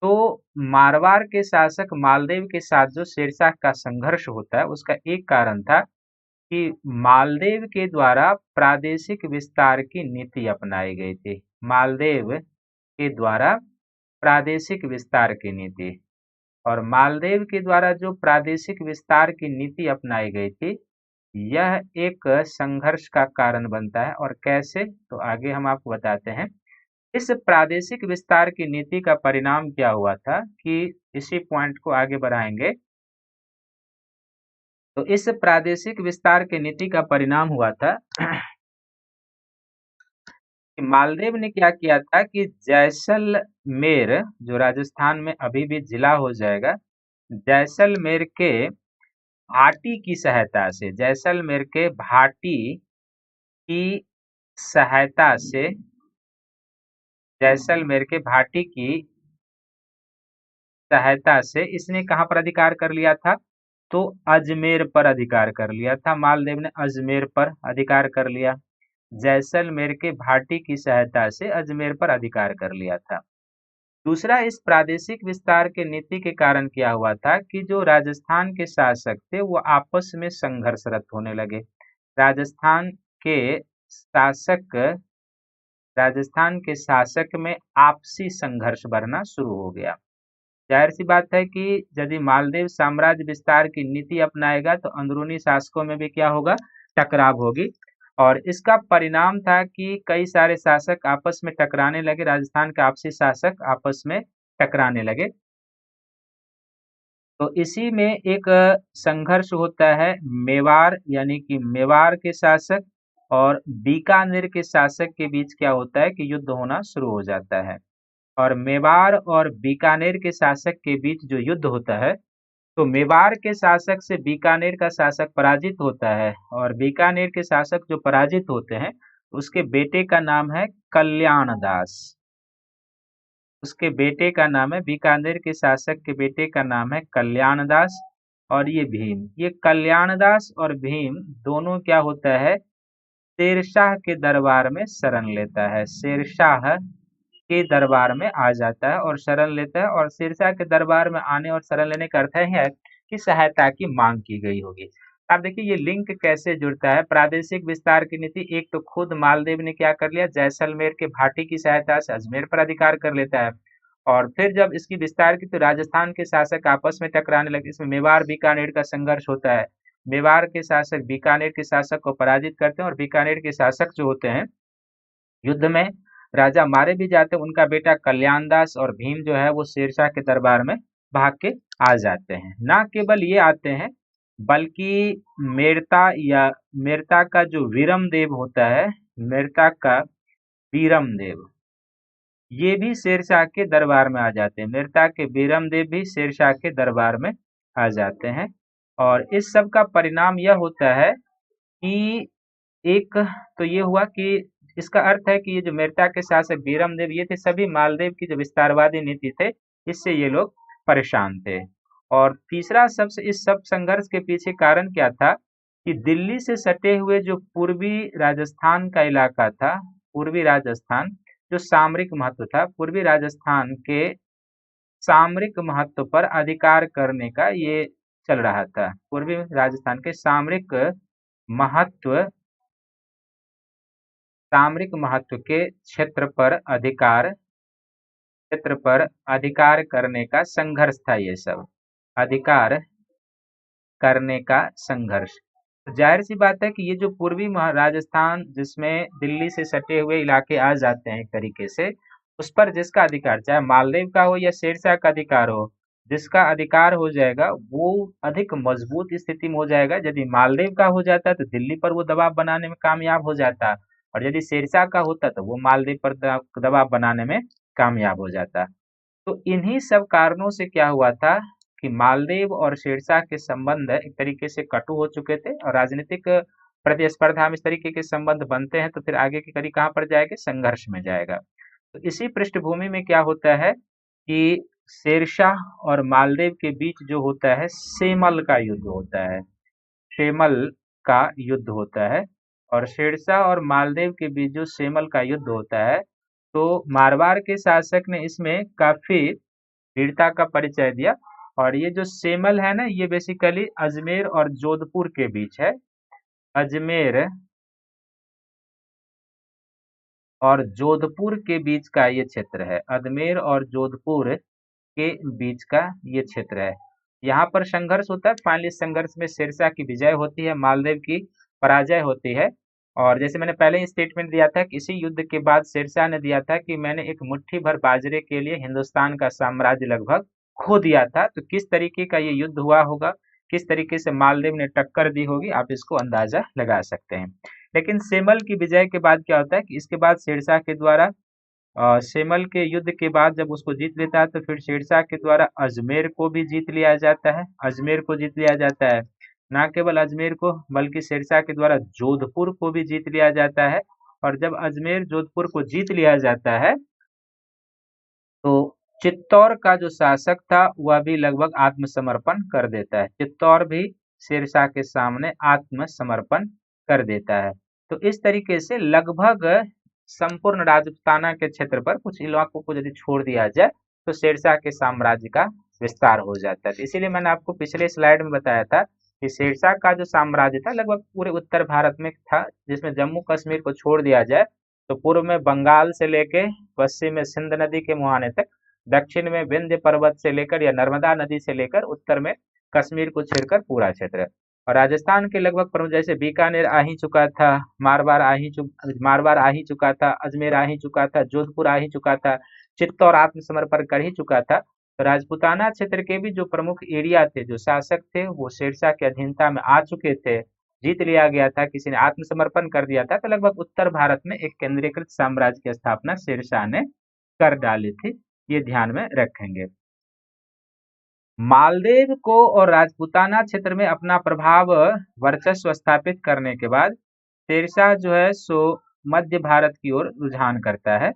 तो मारवाड़ के शासक मालदेव के साथ जो शेरशाह का संघर्ष होता है, उसका एक कारण था कि मालदेव के द्वारा प्रादेशिक विस्तार की नीति अपनाई गई थी। मालदेव के द्वारा प्रादेशिक विस्तार की नीति, और मालदेव के द्वारा जो प्रादेशिक विस्तार की नीति अपनाई गई थी, यह एक संघर्ष का कारण बनता है। और कैसे, तो आगे हम आपको बताते हैं। इस प्रादेशिक विस्तार की नीति का परिणाम क्या हुआ था, कि इसी पॉइंट को आगे बढ़ाएंगे। तो इस प्रादेशिक विस्तार की नीति का परिणाम हुआ था कि मालदेव ने क्या किया था कि जैसलमेर, जो राजस्थान में अभी भी जिला हो जाएगा, जैसलमेर के भाटी की सहायता से, जैसलमेर के भाटी की सहायता से, जैसलमेर के भाटी की सहायता से इसने कहां पर अधिकार कर लिया था? तो अजमेर पर अधिकार कर लिया था। मालदेव ने अजमेर पर अधिकार कर लिया। जैसलमेर के भाटी की सहायता से अजमेर पर अधिकार कर लिया था। दूसरा, इस प्रादेशिक विस्तार के नीति के कारण क्या हुआ था कि जो राजस्थान के शासक थे वो आपस में संघर्षरत होने लगे। राजस्थान के शासक, राजस्थान के शासक में आपसी संघर्ष बढ़ना शुरू हो गया। जाहिर सी बात है कि यदि मालदेव साम्राज्य विस्तार की नीति अपनाएगा तो अंदरूनी शासकों में भी क्या होगा? टकराव होगी। और इसका परिणाम था कि कई सारे शासक आपस में टकराने लगे, राजस्थान के आपसी शासक आपस में टकराने लगे। तो इसी में एक संघर्ष होता है मेवाड़, यानी कि मेवाड़ के शासक और बीकानेर के शासक के बीच क्या होता है कि युद्ध होना शुरू हो जाता है। और मेवाड़ और बीकानेर के शासक के बीच जो युद्ध होता है, तो मेवाड़ के शासक से बीकानेर का शासक पराजित होता है, और बीकानेर के शासक जो पराजित होते हैं उसके बेटे का नाम है कल्याण दास। उसके बेटे का नाम है, बीकानेर के शासक के बेटे का नाम है कल्याण दास। और ये भीम, ये कल्याण दास और भीम दोनों क्या होता है? शेरशाह के दरबार में शरण लेता है। शेरशाह के दरबार में आ जाता है और शरण लेता है। और शेरशाह के दरबार में आने और शरण लेने का अर्थ है की सहायता की मांग की गई होगी। अब देखिए ये लिंक कैसे जुड़ता है। प्रादेशिक विस्तार की नीति, एक तो खुद मालदेव ने क्या कर लिया, जैसलमेर के भाटी की सहायता से अजमेर पर अधिकार कर लेता है, और फिर जब इसकी विस्तार की तो राजस्थान के शासक आपस में टकराने लगे। इसमें मेवाड़ बीकानेर का संघर्ष होता है। मेवाड़ के शासक बीकानेर के शासक को पराजित करते हैं, और बीकानेर के शासक जो होते हैं युद्ध में राजा मारे भी जाते हैं। उनका बेटा कल्याणदास और भीम जो है वो शेरशाह के दरबार में भाग के आ जाते हैं। ना केवल ये आते हैं, बल्कि मेरता का जो वीरम देव होता है, मेरता का वीरम देव, ये भी शेरशाह के दरबार में आ जाते हैं। मेरता के वीरम देव भी शेरशाह के दरबार में आ जाते हैं। और इस सब का परिणाम यह होता है कि एक तो ये हुआ कि इसका अर्थ है कि ये जो मेरता के शासक बीरमदेव ये थे, सभी मालदेव की जो विस्तारवादी नीति थे इससे ये लोग परेशान थे। और तीसरा सबसे इस सब संघर्ष के पीछे कारण क्या था कि दिल्ली से सटे हुए जो पूर्वी राजस्थान का इलाका था, पूर्वी राजस्थान जो सामरिक महत्व था, पूर्वी राजस्थान के सामरिक महत्व पर अधिकार करने का ये चल रहा था। पूर्वी राजस्थान के महत्व सामरिक महत्व के क्षेत्र पर अधिकार करने का संघर्ष था। ये सब अधिकार करने का संघर्ष। तो जाहिर सी बात है कि ये जो पूर्वी राजस्थान जिसमें दिल्ली से सटे हुए इलाके आ जाते हैं एक तरीके से, उस पर जिसका अधिकार चाहे मालदेव का हो या शेरशाह का अधिकार हो, जिसका अधिकार हो जाएगा वो अधिक मजबूत स्थिति में हो जाएगा। यदि मालदेव का हो जाता तो दिल्ली पर वो दबाव बनाने में कामयाब हो जाता, और यदि शेरशाह का होता तो वो मालदेव पर दबाव बनाने में कामयाब हो जाता। तो इन्हीं सब कारणों से क्या हुआ था कि मालदेव और शेरशाह के संबंध एक तरीके से कटु हो चुके थे, और राजनीतिक प्रतिस्पर्धा में इस तरीके के संबंध बनते हैं तो फिर आगे की कड़ी कहाँ पर जाएगी, संघर्ष में जाएगा। तो इसी पृष्ठभूमि में क्या होता है कि शेरशाह और मालदेव के बीच जो होता है सेमल का युद्ध होता है, सेमल का युद्ध होता है। और शेरशाह और मालदेव के बीच जो सेमल का युद्ध होता है, तो मारवाड़ के शासक ने इसमें काफी वीरता का परिचय दिया। और ये जो सेमल है ना, ये बेसिकली अजमेर और जोधपुर के बीच है। अजमेर और जोधपुर के बीच का ये क्षेत्र है, अजमेर और जोधपुर के बीच का ये क्षेत्र है। यहाँ पर संघर्ष होता है। फाइनली संघर्ष में शेरशाह की विजय होती है, मालदेव की पराजय होती है। और जैसे मैंने पहले ही स्टेटमेंट दिया था कि इसी युद्ध के बाद शेरशाह ने दिया था कि मैंने एक मुट्ठी भर बाजरे के लिए हिंदुस्तान का साम्राज्य लगभग खो दिया था। तो किस तरीके का ये युद्ध हुआ होगा, किस तरीके से मालदेव ने टक्कर दी होगी, आप इसको अंदाजा लगा सकते हैं। लेकिन सेमल की विजय के बाद क्या होता है कि इसके बाद शेरशाह के द्वारा सेमल के युद्ध के बाद जब उसको जीत लेता है तो फिर शेरशाह के द्वारा अजमेर को भी जीत लिया जाता है। अजमेर को जीत लिया जाता है, ना केवल अजमेर को बल्कि शेरशाह के द्वारा जोधपुर को भी जीत लिया जाता है। और जब अजमेर जोधपुर को जीत लिया जाता है तो चित्तौड़ का जो शासक था वह भी लगभग आत्मसमर्पण कर देता है। चित्तौड़ भी शेरशाह के सामने आत्मसमर्पण कर देता है। तो इस तरीके से लगभग संपूर्ण राजपूताना के क्षेत्र पर कुछ इलाकों को यदि छोड़ दिया जाए तो शेरशाह के साम्राज्य का विस्तार हो जाता है। इसीलिए मैंने आपको पिछले स्लाइड में बताया था कि शेरशाह का जो साम्राज्य था लगभग पूरे उत्तर भारत में था, जिसमें जम्मू कश्मीर को छोड़ दिया जाए तो पूर्व में बंगाल से लेके पश्चिम में सिंध नदी के मुहाने तक, दक्षिण में विंध्य पर्वत से लेकर या नर्मदा नदी से लेकर उत्तर में कश्मीर को छेड़कर पूरा क्षेत्र। और राजस्थान के लगभग प्रमुख जैसे बीकानेर आ ही चुका था, मारवाड़ आ ही चुका था, अजमेर आ ही चुका था, जोधपुर आ ही चुका था, चित्तौड़ आत्मसमर्पण कर ही चुका था। तो राजपूताना क्षेत्र के भी जो प्रमुख एरिया थे, जो शासक थे, वो शेरशाह की अधीनता में आ चुके थे, जीत लिया गया था, किसी ने आत्मसमर्पण कर दिया था। तो लगभग उत्तर भारत में एक केंद्रीकृत साम्राज्य की स्थापना शेरशाह ने कर डाली थी, ये ध्यान में रखेंगे। मालदेव को और राजपूताना क्षेत्र में अपना प्रभाव वर्चस्व स्थापित करने के बाद शेरशाह जो है सो मध्य भारत की ओर रुझान करता है।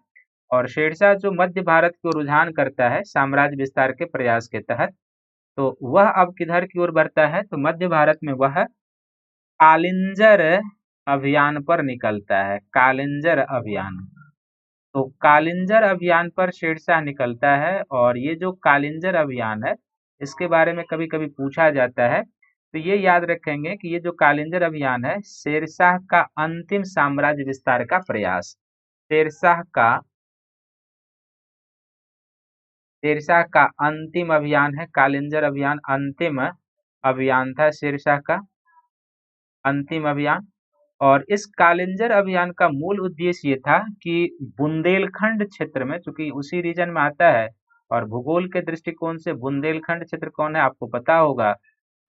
और शेरशाह जो मध्य भारत की ओर रुझान करता है साम्राज्य विस्तार के प्रयास के तहत, तो वह अब किधर की ओर बढ़ता है, तो मध्य भारत में वह कालिंजर अभियान पर निकलता है। कालिंजर अभियान, तो कालिंजर अभियान पर शेरशाह निकलता है। और ये जो कालिंजर अभियान है इसके बारे में कभी कभी पूछा जाता है। तो ये याद रखेंगे कि ये जो कालिंजर अभियान है, शेरशाह का अंतिम साम्राज्य विस्तार का प्रयास। शेरशाह का शेरशाह का अंतिम अभियान है कालिंजर अभियान, अंतिम अभियान था शेरशाह का अंतिम अभियान। और इस कालिंजर अभियान का मूल उद्देश्य ये था कि बुंदेलखंड क्षेत्र में, चूंकि उसी रीजन में आता है और भूगोल के दृष्टिकोण से बुंदेलखंड क्षेत्र कौन है आपको पता होगा,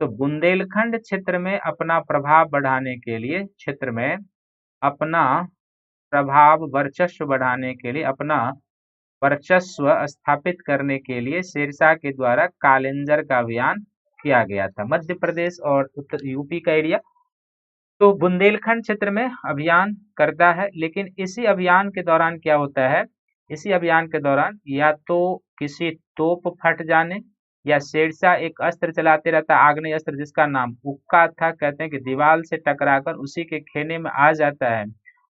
तो बुंदेलखंड क्षेत्र में अपना प्रभाव बढ़ाने के लिए, क्षेत्र में अपना प्रभाव वर्चस्व बढ़ाने के लिए, अपना वर्चस्व स्थापित करने के लिए शेरशाह के द्वारा कालिंजर का अभियान किया गया था। मध्य प्रदेश और उत्तर यूपी का एरिया, तो बुंदेलखंड क्षेत्र में अभियान करता है। लेकिन इसी अभियान के दौरान क्या होता है, इसी अभियान के दौरान या तो किसी तोप फट जाने, या शेरशाह एक अस्त्र चलाते रहता, आग्नेय अस्त्र जिसका नाम उक्का था, कहते हैं कि दीवार से टकराकर उसी के खेने में आ जाता है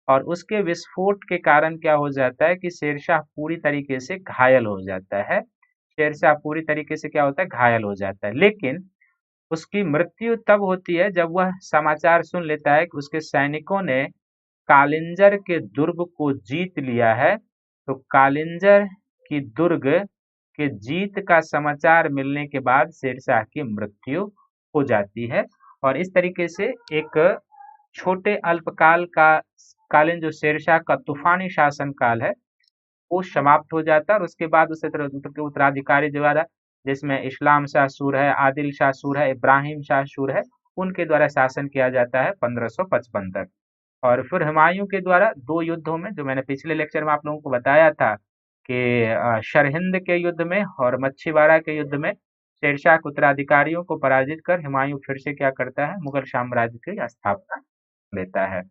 और उसके विस्फोट के कारण क्या हो जाता है कि शेरशाह पूरी तरीके से घायल हो जाता है। शेरशाह पूरी तरीके से क्या होता है, घायल हो जाता है। लेकिन उसकी मृत्यु तब होती है जब वह समाचार सुन लेता है कि उसके सैनिकों ने कालिंजर के दुर्ग को जीत लिया है। तो कालिंजर की दुर्ग के जीत का समाचार मिलने के बाद शेरशाह की मृत्यु हो जाती है और इस तरीके से एक छोटे अल्पकाल का कालीन जो शेरशाह का तूफानी शासन काल है वो समाप्त हो जाता है। और उसके बाद उसके उत्तराधिकारी द्वारा, जिसमें इस्लाम शाह सूर है, आदिल शाह सूर है, इब्राहिम शाह सूर है, उनके द्वारा शासन किया जाता है 1555 तक। और फिर हुमायूं के द्वारा दो युद्धों में, जो मैंने पिछले लेक्चर में आप लोगों को बताया था कि सरहिंद के युद्ध में और मच्छीवाड़ा के युद्ध में शेरशाह के उत्तराधिकारियों को पराजित कर हुमायूं फिर से क्या करता है, मुगल साम्राज्य की स्थापना लेता है।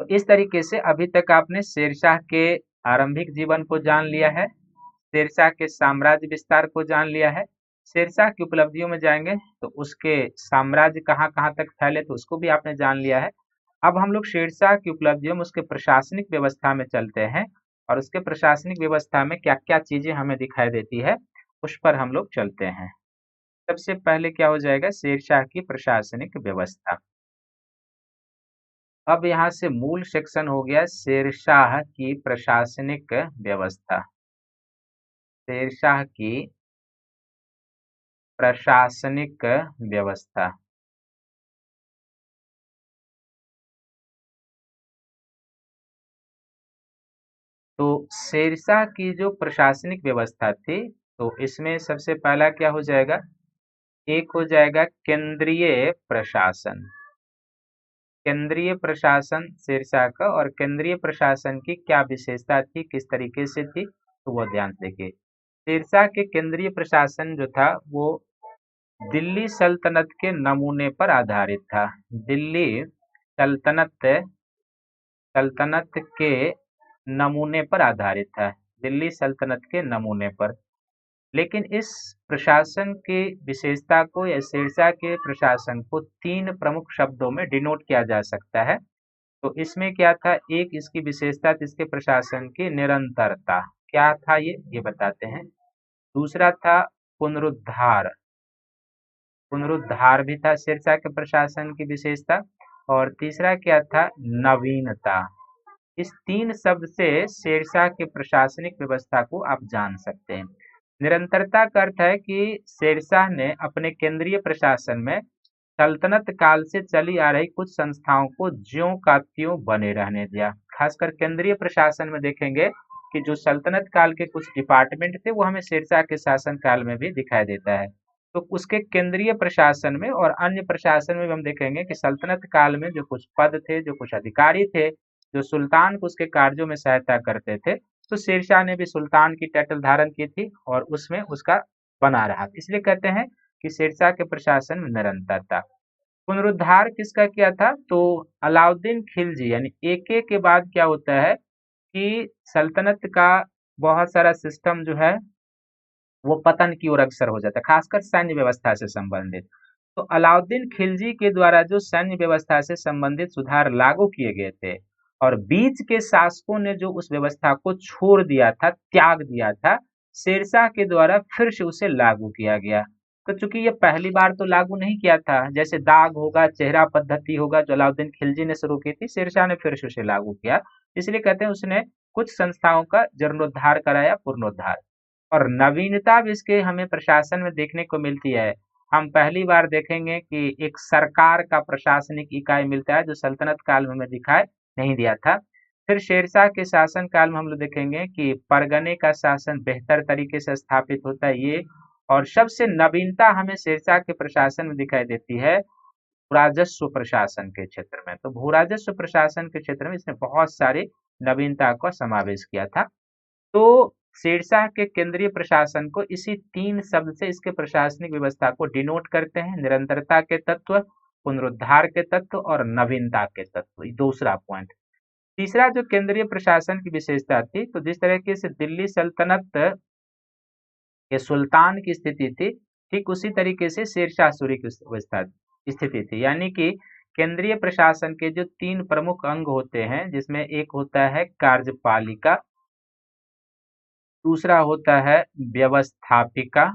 तो इस तरीके से अभी तक आपने शेरशाह के आरंभिक जीवन को जान लिया है, शेरशाह के साम्राज्य विस्तार को जान लिया है। शेरशाह की उपलब्धियों में जाएंगे तो उसके साम्राज्य कहाँ कहाँ तक फैले तो उसको भी आपने जान लिया है। अब हम लोग शेरशाह की उपलब्धियों में उसके प्रशासनिक व्यवस्था में चलते हैं और उसके प्रशासनिक व्यवस्था में क्या क्या चीजें हमें दिखाई देती है उस पर हम लोग चलते हैं। सबसे पहले क्या हो जाएगा, शेरशाह की प्रशासनिक व्यवस्था। अब यहाँ से मूल सेक्शन हो गया शेरशाह की प्रशासनिक व्यवस्था। शेरशाह की प्रशासनिक व्यवस्था। तो शेरशाह की जो प्रशासनिक व्यवस्था थी, तो इसमें सबसे पहला क्या हो जाएगा, एक हो जाएगा केंद्रीय प्रशासन। केंद्रीय प्रशासन शेरशाह का, और केंद्रीय प्रशासन की क्या विशेषता थी, किस तरीके से थी, तो वो ध्यान से देखिए। शेरशाह के केंद्रीय प्रशासन जो था वो दिल्ली सल्तनत के नमूने पर आधारित था। दिल्ली सल्तनत सल्तनत के नमूने पर आधारित था, दिल्ली सल्तनत के नमूने पर। लेकिन इस प्रशासन की विशेषता को या शेरशाह के प्रशासन को तीन प्रमुख शब्दों में डिनोट किया जा सकता है। तो इसमें क्या था, एक इसकी विशेषता थी इसके प्रशासन की निरंतरता। क्या था ये बताते हैं। दूसरा था पुनरुद्धार, पुनरुद्धार भी था शेरशाह के प्रशासन की विशेषता। और तीसरा क्या था, नवीनता। इस तीन शब्द से शेरशाह के प्रशासनिक व्यवस्था को आप जान सकते हैं। निरंतरता का अर्थ है कि शेरशाह ने अपने केंद्रीय प्रशासन में सल्तनत काल से चली आ रही कुछ संस्थाओं को ज्यों का त्यों बने रहने दिया। खासकर केंद्रीय प्रशासन में देखेंगे कि जो सल्तनत काल के कुछ डिपार्टमेंट थे वो हमें शेरशाह के शासन काल में भी दिखाई देता है। तो उसके केंद्रीय प्रशासन में और अन्य प्रशासन में भी हम देखेंगे कि सल्तनत काल में जो कुछ पद थे, जो कुछ अधिकारी थे, जो सुल्तान को उसके कार्यों में सहायता करते थे, तो शेरशाह ने भी सुल्तान की टाइटल धारण की थी और उसमें उसका बना रहा। इसलिए कहते हैं कि शेरशाह के प्रशासन में निरंतरता। पुनरुद्धार किसका किया था, तो अलाउद्दीन खिलजी, यानी एके के बाद क्या होता है कि सल्तनत का बहुत सारा सिस्टम जो है वो पतन की ओर अग्रसर हो जाता है, खासकर सैन्य व्यवस्था से संबंधित। तो अलाउद्दीन खिलजी के द्वारा जो सैन्य व्यवस्था से संबंधित सुधार लागू किए गए थे और बीच के शासकों ने जो उस व्यवस्था को छोड़ दिया था, त्याग दिया था, शेरशाह के द्वारा फिर से उसे लागू किया गया। तो चूंकि ये पहली बार तो लागू नहीं किया था, जैसे दाग होगा, चेहरा पद्धति होगा जो अलाउद्दीन खिलजी ने शुरू की थी, शेरशाह ने फिर से उसे लागू किया। इसलिए कहते हैं उसने कुछ संस्थाओं का जीर्णोद्धार कराया, पुनरुद्धार। और नवीनता भी इसके हमें प्रशासन में देखने को मिलती है। हम पहली बार देखेंगे कि एक सरकार का प्रशासनिक इकाई मिलता है जो सल्तनत काल में हमें दिखाई नहीं दिया था। फिर शेरशाह के शासन काल में हम लोग देखेंगे कि परगने का शासन बेहतर तरीके से स्थापित होता है ये। और सबसे नवीनता हमें शेरशाह के प्रशासन में दिखाई देती है राजस्व प्रशासन के क्षेत्र में। तो भू राजस्व प्रशासन के क्षेत्र में इसने बहुत सारी नवीनता का समावेश किया था। तो शेरशाह के केंद्रीय प्रशासन को इसी 3 शब्द से इसके प्रशासनिक व्यवस्था को डिनोट करते हैं: निरंतरता के तत्व, पुनरुद्धार के तत्व और नवीनता के तत्व। दूसरा पॉइंट। तीसरा जो केंद्रीय प्रशासन की विशेषता थी, तो जिस तरीके से दिल्ली सल्तनत के सुल्तान की स्थिति थी, ठीक उसी तरीके से शेरशाह सूरी की व्यवस्था स्थिति थी। यानी कि केंद्रीय प्रशासन के जो 3 प्रमुख अंग होते हैं, जिसमें एक होता है कार्यपालिका, दूसरा होता है व्यवस्थापिका,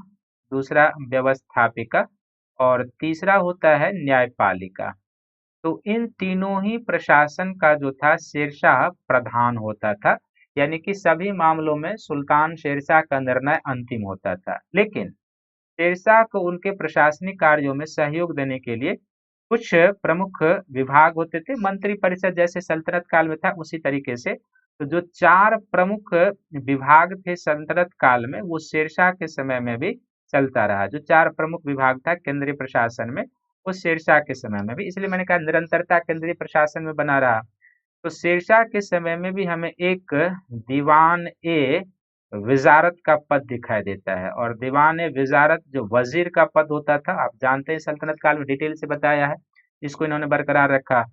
और तीसरा होता है न्यायपालिका। तो इन तीनों ही प्रशासन का जो था शेरशाह प्रधान होता था। यानी कि सभी मामलों में सुल्तान शेरशाह का निर्णय अंतिम होता था। लेकिन शेरशाह को उनके प्रशासनिक कार्यों में सहयोग देने के लिए कुछ प्रमुख विभाग होते थे। मंत्री परिषद जैसे सल्तनत काल में था, उसी तरीके से तो जो 4 प्रमुख विभाग थे सल्तनत काल में, वो शेरशाह के समय में भी चलता रहा। जो 4 प्रमुख विभाग था केंद्रीय प्रशासन में, वो शेरशाह के समय में भी, इसलिए मैंने कहा निरंतरता केंद्रीय प्रशासन में बना रहा। तो शेरशाह के समय में भी हमें एक दीवान ए वजारत का पद दिखाई देता है। और दीवान ए वजारत जो वजीर का पद होता था, आप जानते हैं सल्तनत काल में डिटेल से बताया है, इसको इन्होंने बरकरार रखा।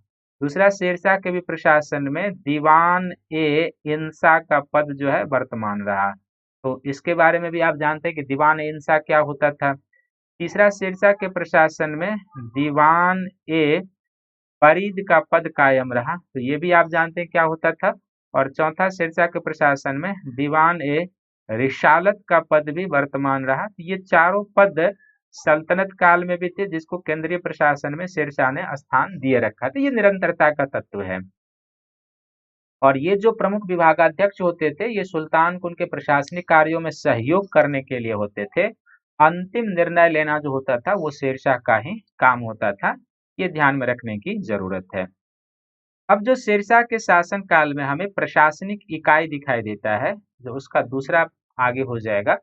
दूसरा, शेरशाह के भी प्रशासन में दीवान ए इंसा का पद जो है वर्तमान रहा। तो इसके बारे में भी आप जानते हैं कि दीवान ए इंसा क्या होता था। तीसरा, शेरशाह के प्रशासन में दीवान ए फरीद का पद कायम रहा, तो ये भी आप जानते हैं क्या होता था। और चौथा, शेरशाह के प्रशासन में दीवान ए रिसालत का पद भी वर्तमान रहा। तो ये चारों पद सल्तनत काल में भी थे, जिसको केंद्रीय प्रशासन में शेरशाह ने स्थान दिए रखा था। ये निरंतरता का तत्व है। और ये जो प्रमुख विभागाध्यक्ष होते थे, ये सुल्तान को उनके प्रशासनिक कार्यों में सहयोग करने के लिए होते थे। अंतिम निर्णय लेना जो होता था वो शेरशाह का ही काम होता था। ये ध्यान में रखने की जरूरत है। अब जो शेरशाह के शासन काल में हमें प्रशासनिक इकाई दिखाई देता है, जो उसका दूसरा आगे हो जाएगा,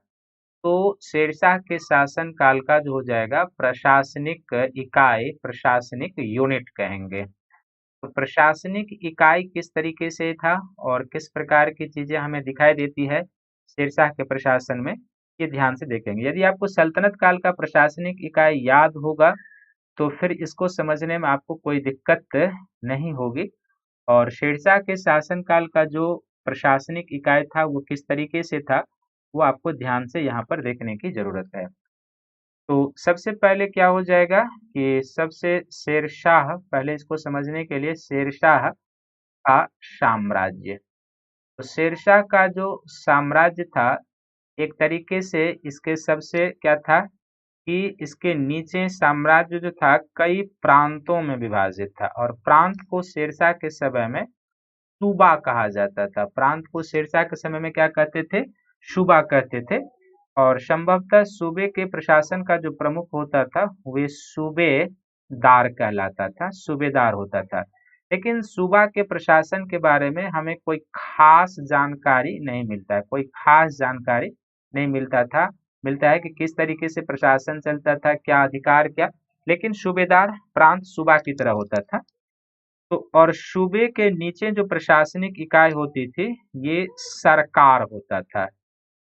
तो शेरशाह के शासन काल का जो हो जाएगा प्रशासनिक इकाई, प्रशासनिक यूनिट कहेंगे। तो प्रशासनिक इकाई किस तरीके से था और किस प्रकार की चीजें हमें दिखाई देती है शेरशाह के प्रशासन में, ये ध्यान से देखेंगे। यदि आपको सल्तनत काल का प्रशासनिक इकाई याद होगा तो फिर इसको समझने में आपको कोई दिक्कत नहीं होगी। और शेरशाह के शासन काल का जो प्रशासनिक इकाई था वो किस तरीके से था, वो आपको ध्यान से यहाँ पर देखने की जरूरत है। तो सबसे पहले क्या हो जाएगा कि सबसे शेरशाह, पहले इसको समझने के लिए शेरशाह का साम्राज्य। तो शेरशाह का जो साम्राज्य था, एक तरीके से इसके सबसे क्या था कि इसके नीचे साम्राज्य जो था कई प्रांतों में विभाजित था। और प्रांत को शेरशाह के समय में सूबा कहा जाता था। प्रांत को शेरशाह के समय में क्या कहते थे? सूबा कहते थे। और संभवतः सूबे के प्रशासन का जो प्रमुख होता था वे सूबेदार कहलाता था, सूबेदार होता था। लेकिन सूबा के प्रशासन के बारे में हमें कोई खास जानकारी नहीं मिलता है, कोई खास जानकारी नहीं मिलता है कि किस तरीके से प्रशासन चलता था, क्या अधिकार क्या। लेकिन सूबेदार प्रांत सूबा की तरह होता था। तो और सूबे के नीचे जो प्रशासनिक इकाई होती थी ये सरकार होता था।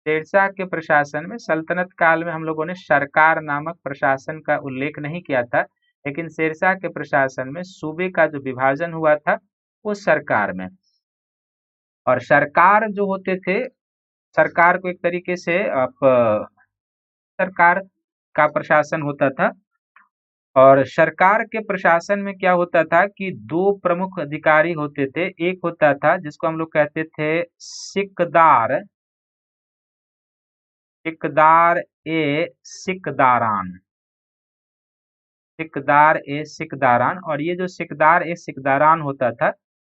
शेरशाह के प्रशासन में सल्तनत काल में हम लोगों ने सरकार नामक प्रशासन का उल्लेख नहीं किया था, लेकिन शेरशाह के प्रशासन में सूबे का जो विभाजन हुआ था वो सरकार में। और सरकार जो होते थे, सरकार को एक तरीके से सरकार का प्रशासन होता था। और सरकार के प्रशासन में क्या होता था कि 2 प्रमुख अधिकारी होते थे। एक होता था जिसको हम लोग कहते थे सिकदार, सिकदार ए सिकदारान, सिकदार ए सिकदारान। और ये जो सिकदार ए सिकदारान होता था,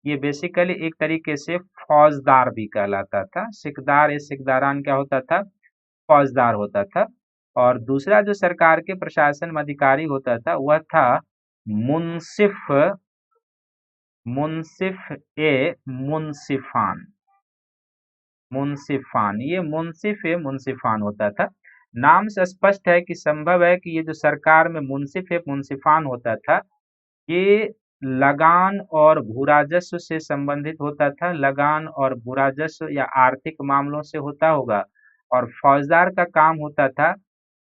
ये बेसिकली एक तरीके से फौजदार भी कहलाता था। सिकदार ए सिकदारान क्या होता था? फौजदार होता था। और दूसरा जो सरकार के प्रशासन में अधिकारी होता था वह था मुंसिफ, मुंसिफ ए मुंसिफान, मुंसिफान। ये मुंसिफ ए मुंसिफान होता था। नाम से स्पष्ट है कि संभव है कि ये जो सरकार में मुंसिफ ए मुंसिफान होता था, ये लगान और भूराजस्व से संबंधित होता था। लगान और भूराजस्व या आर्थिक मामलों से होता होगा। और फौजदार का काम होता था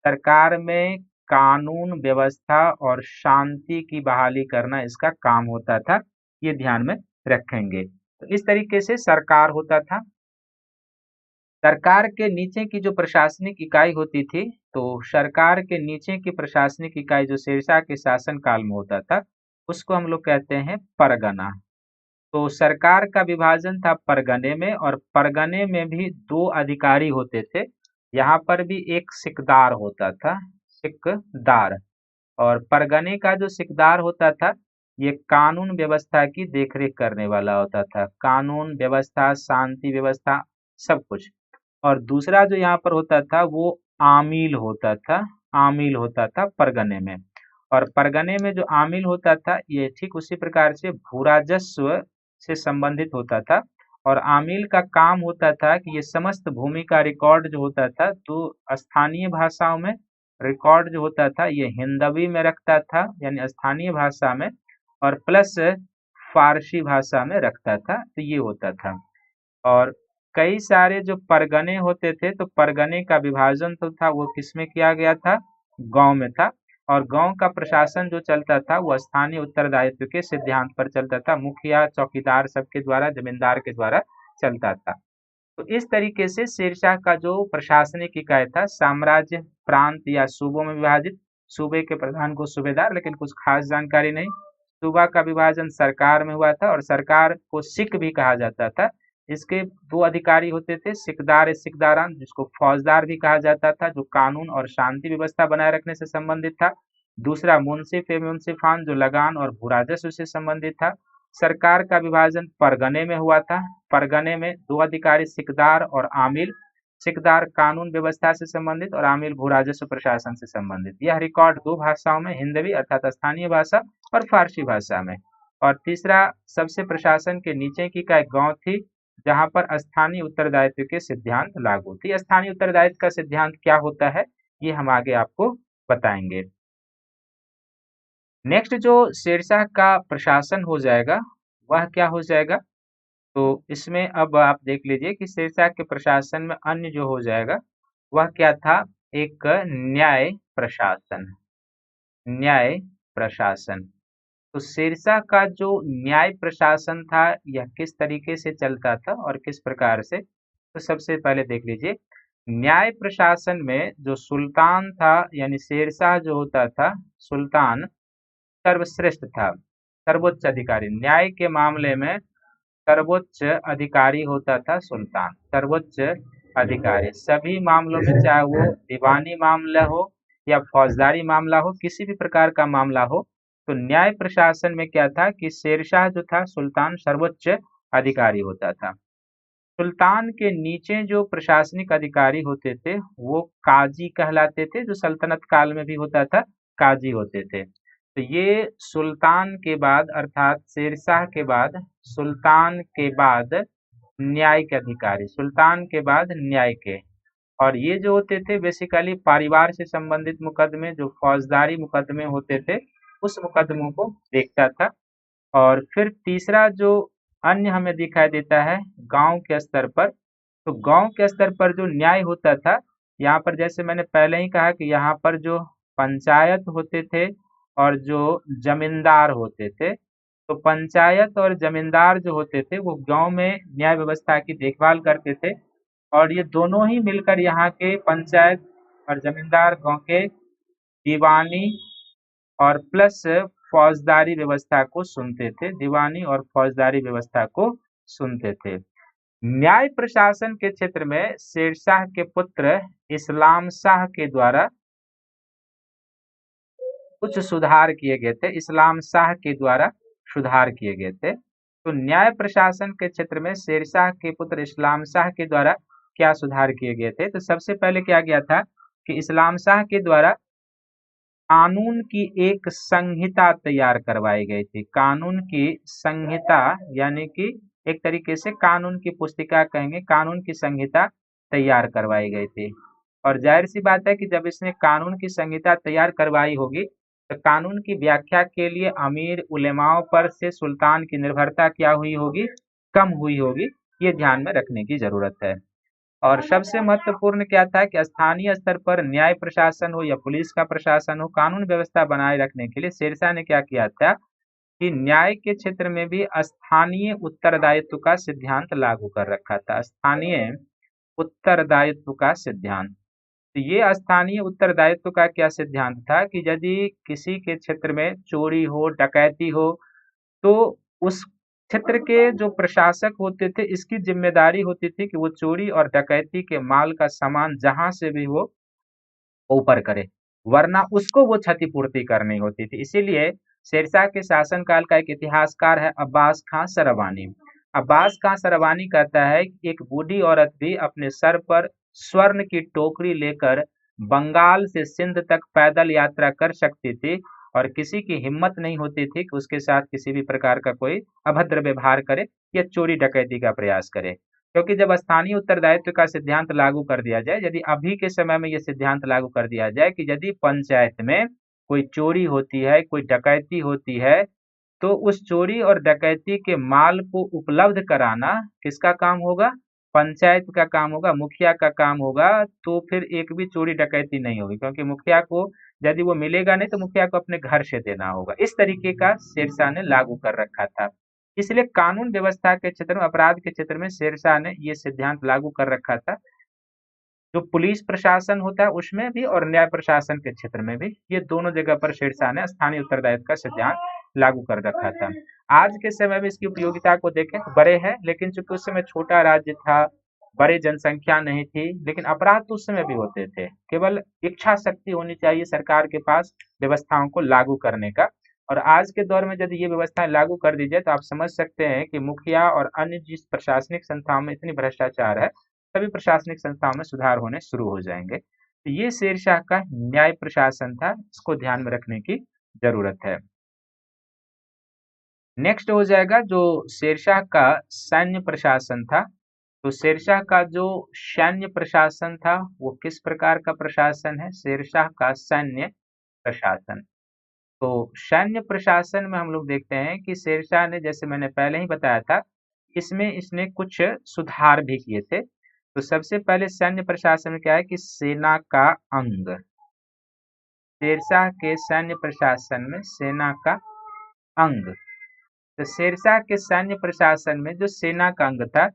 सरकार में कानून व्यवस्था और शांति की बहाली करना, इसका काम होता था। ये ध्यान में रखेंगे। तो इस तरीके से सरकार होता था। सरकार के नीचे की जो प्रशासनिक इकाई होती थी, तो सरकार के नीचे की प्रशासनिक इकाई जो शेरशाह के शासन काल में होता था, उसको हम लोग कहते हैं परगना। तो सरकार का विभाजन था परगने में, और परगने में भी दो अधिकारी होते थे। यहाँ पर भी एक सिकदार होता था, सिकदार। और परगने का जो सिकदार होता था, ये कानून व्यवस्था की देखरेख करने वाला होता था। कानून व्यवस्था, शांति व्यवस्था, सब कुछ। और दूसरा जो यहाँ पर होता था वो आमिल होता था, आमिल होता था परगने में। और परगने में जो आमिल होता था, ये ठीक उसी प्रकार से भूराजस्व से संबंधित होता था। और आमिल का काम होता था कि ये समस्त भूमि का रिकॉर्ड जो होता था, तो स्थानीय भाषाओं में रिकॉर्ड जो होता था ये हिंदवी में रखता था, यानी स्थानीय भाषा में, और प्लस फारसी भाषा में रखता था। तो ये होता था। और कई सारे जो परगने होते थे, तो परगने का विभाजन तो था वो किसमें किया गया था? गांव में था। और गांव का प्रशासन जो चलता था वो स्थानीय उत्तरदायित्व के सिद्धांत पर चलता था। मुखिया, चौकीदार सबके द्वारा, जमींदार के द्वारा चलता था। तो इस तरीके से शेरशाह का जो प्रशासनिक इकाई था, साम्राज्य, प्रांत या सूबों में विभाजित। सूबे के प्रधान को सूबेदार, लेकिन कुछ खास जानकारी नहीं। सूबा का विभाजन सरकार में हुआ था, और सरकार को सिक भी कहा जाता था। इसके दो अधिकारी होते थे, सिकदार सिकदारान, जिसको फौजदार भी कहा जाता था, जो कानून और शांति व्यवस्था बनाए रखने से संबंधित था। दूसरा मुंसिफ ए मुंसिफान, जो लगान और भूराजस्व से संबंधित था। सरकार का विभाजन परगने में हुआ था। परगने में दो अधिकारी, सिकदार और आमिल। सिकदार कानून व्यवस्था से संबंधित और आमिल भूराजस्व प्रशासन से संबंधित। यह रिकॉर्ड दो भाषाओं में, हिंदवी अर्थात स्थानीय भाषा और फारसी भाषा में। और तीसरा, सबसे प्रशासन के नीचे की इकाई गांव थी, जहां पर स्थानीय उत्तरदायित्व के सिद्धांत लागू थी। स्थानीय उत्तरदायित्व का सिद्धांत क्या होता है, ये हम आगे आपको बताएंगे। नेक्स्ट जो शेरशाह का प्रशासन हो जाएगा, वह क्या हो जाएगा? तो इसमें अब आप देख लीजिए कि शेरशाह के प्रशासन में अन्य जो हो जाएगा वह क्या था? एक न्याय प्रशासन, न्याय प्रशासन। तो शेरशाह का जो न्याय प्रशासन था, यह किस तरीके से चलता था और किस प्रकार से? तो सबसे पहले देख लीजिए, न्याय प्रशासन में जो सुल्तान था, यानी शेरशाह जो होता था, सुल्तान सर्वश्रेष्ठ था, सर्वोच्च अधिकारी। न्याय के मामले में सर्वोच्च अधिकारी होता था सुल्तान, सर्वोच्च अधिकारी। सभी मामलों में, चाहे वो दीवानी मामला हो या फौजदारी मामला हो, किसी भी प्रकार का मामला हो, तो न्याय प्रशासन में क्या था कि शेरशाह जो था, सुल्तान सर्वोच्च अधिकारी होता था। सुल्तान के नीचे जो प्रशासनिक अधिकारी होते थे वो काजी कहलाते थे, जो सल्तनत काल में भी होता था, काजी होते थे। तो ये सुल्तान के बाद, अर्थात शेरशाह के बाद, सुल्तान के बाद न्याय के अधिकारी, सुल्तान के बाद न्याय के। और ये जो होते थे बेसिकली परिवार से संबंधित मुकदमे, जो फौजदारी मुकदमे होते थे, उस मुकदमों को देखता था। और फिर तीसरा जो अन्य हमें दिखाई देता है गांव के स्तर पर, तो गांव के स्तर पर जो न्याय होता था, यहाँ पर जैसे मैंने पहले ही कहा कि यहाँ पर जो पंचायत होते थे और जो जमींदार होते थे, तो पंचायत और जमींदार जो होते थे वो गांव में न्याय व्यवस्था की देखभाल करते थे। और ये दोनों ही मिलकर, यहाँ के पंचायत और जमींदार गांव के दीवानी और प्लस फौजदारी व्यवस्था को सुनते थे, दीवानी और फौजदारी व्यवस्था को सुनते थे। न्याय प्रशासन के क्षेत्र में शेरशाह के पुत्र इस्लाम शाह के द्वारा कुछ सुधार किए गए थे। इस्लाम शाह के द्वारा सुधार किए गए थे। तो न्याय प्रशासन के क्षेत्र में शेरशाह के पुत्र इस्लाम शाह के द्वारा क्या सुधार किए गए थे? तो सबसे पहले क्या गया था कि इस्लाम शाह के द्वारा कानून की एक संहिता तैयार करवाई गई थी। कानून की संहिता यानी कि एक तरीके से कानून की पुस्तिका कहेंगे, कानून की संहिता तैयार करवाई गई थी। और जाहिर सी बात है कि जब इसने कानून की संहिता तैयार करवाई होगी तो कानून की व्याख्या के लिए अमीर उलेमाओं पर से सुल्तान की निर्भरता क्या हुई होगी? कम हुई होगी। ये ध्यान में रखने की जरूरत है। और सबसे महत्वपूर्ण क्या था कि स्थानीय स्तर पर न्याय प्रशासन हो या पुलिस का प्रशासन हो, कानून व्यवस्था बनाए रखने के लिए शेरशाह ने क्या किया था कि न्याय के क्षेत्र में भी स्थानीय उत्तरदायित्व का सिद्धांत लागू कर रखा था। स्थानीय उत्तरदायित्व का सिद्धांत। तो ये स्थानीय उत्तरदायित्व का क्या सिद्धांत था कि यदि किसी के क्षेत्र में चोरी हो, डकैती हो, तो उस क्षेत्र के जो प्रशासक होते थे, इसकी जिम्मेदारी होती थी कि वो चोरी और डकैती के माल का सामान जहां से भी हो ऊपर करे, वरना उसको वो क्षतिपूर्ति करनी होती थी। इसीलिए शेरशाह के शासनकाल का एक इतिहासकार है अब्बास खां सरवानी। अब्बास खां सरवानी कहता है कि एक बूढ़ी औरत भी अपने सर पर स्वर्ण की टोकरी लेकर बंगाल से सिंध तक पैदल यात्रा कर सकती थी और किसी की हिम्मत नहीं होती थी कि उसके साथ किसी भी प्रकार का कोई अभद्र व्यवहार करे या चोरी डकैती का प्रयास करे। क्योंकि जब स्थानीय उत्तरदायित्व का सिद्धांत लागू कर दिया जाए, यदि अभी के समय में यह सिद्धांत लागू कर दिया जाए कि यदि पंचायत में कोई चोरी होती है, कोई डकैती होती है, तो उस चोरी और डकैती के माल को उपलब्ध कराना किसका काम होगा? पंचायत का काम होगा, मुखिया का काम होगा। तो फिर एक भी चोरी डकैती नहीं होगी, क्योंकि मुखिया को यदि वो मिलेगा नहीं तो मुखिया को अपने घर से देना होगा। इस तरीके का शेरशाह ने लागू कर रखा था। इसलिए कानून व्यवस्था के क्षेत्र में, अपराध के क्षेत्र में शेरशाह ने ये सिद्धांत लागू कर रखा था। जो पुलिस प्रशासन होता है उसमें भी और न्याय प्रशासन के क्षेत्र में भी, ये दोनों जगह पर शेरशाह ने स्थानीय उत्तरदायित्व का सिद्धांत लागू कर रखा था। आज के समय में इसकी उपयोगिता को देखें तो बड़े है, लेकिन चूंकि उस समय छोटा राज्य था, बड़ी जनसंख्या नहीं थी, लेकिन अपराध तो उस समय भी होते थे। केवल इच्छा शक्ति होनी चाहिए सरकार के पास व्यवस्थाओं को लागू करने का। और आज के दौर में यदि ये व्यवस्थाएं लागू कर दी जाए तो आप समझ सकते हैं कि मुखिया और अन्य जिस प्रशासनिक संस्थाओं में इतनी भ्रष्टाचार है, सभी प्रशासनिक संस्थाओं में सुधार होने शुरू हो जाएंगे। तो ये शेरशाह का न्याय प्रशासन था, इसको ध्यान में रखने की जरूरत है। नेक्स्ट हो जाएगा जो शेरशाह का सैन्य प्रशासन था। तो शेरशाह का जो सैन्य प्रशासन था वो किस प्रकार का प्रशासन है? शेरशाह का सैन्य प्रशासन। तो सैन्य प्रशासन में हम लोग देखते हैं कि शेरशाह ने, जैसे मैंने पहले ही बताया था, इसमें इसने कुछ सुधार भी किए थे। तो सबसे पहले सैन्य प्रशासन में क्या है कि सेना का अंग, शेरशाह के सैन्य प्रशासन में सेना का अंग। तो शेरशाह के सैन्य प्रशासन में जो सेना का अंग था,